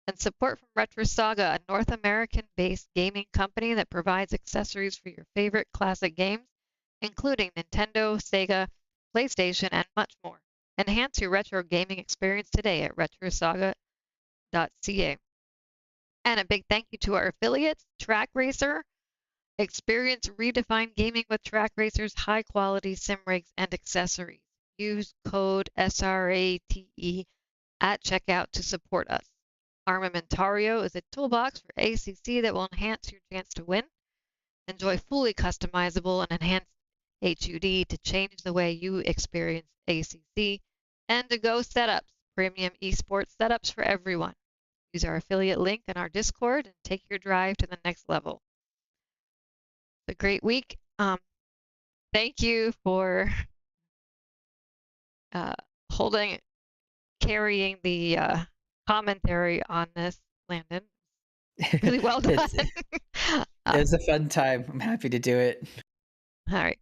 And support from Retro Saga, a North American-based gaming company that provides accessories for your favorite classic games, including Nintendo, Sega, PlayStation, and much more. Enhance your retro gaming experience today at retrosaga.ca. And a big thank you to our affiliates, Track Racer. Experience redefined gaming with Track Racer's high-quality sim rigs and accessories. Use code SRATE at checkout to support us. Armamentario is a toolbox for ACC that will enhance your chance to win. Enjoy fully customizable and enhanced HUD to change the way you experience ACC. And to go setups, premium esports setups for everyone. Use our affiliate link in our Discord and take your drive to the next level. It's a great week. Thank you for carrying the commentary on this, Landon. Really well done. It was a fun time. I'm happy to do it. All right.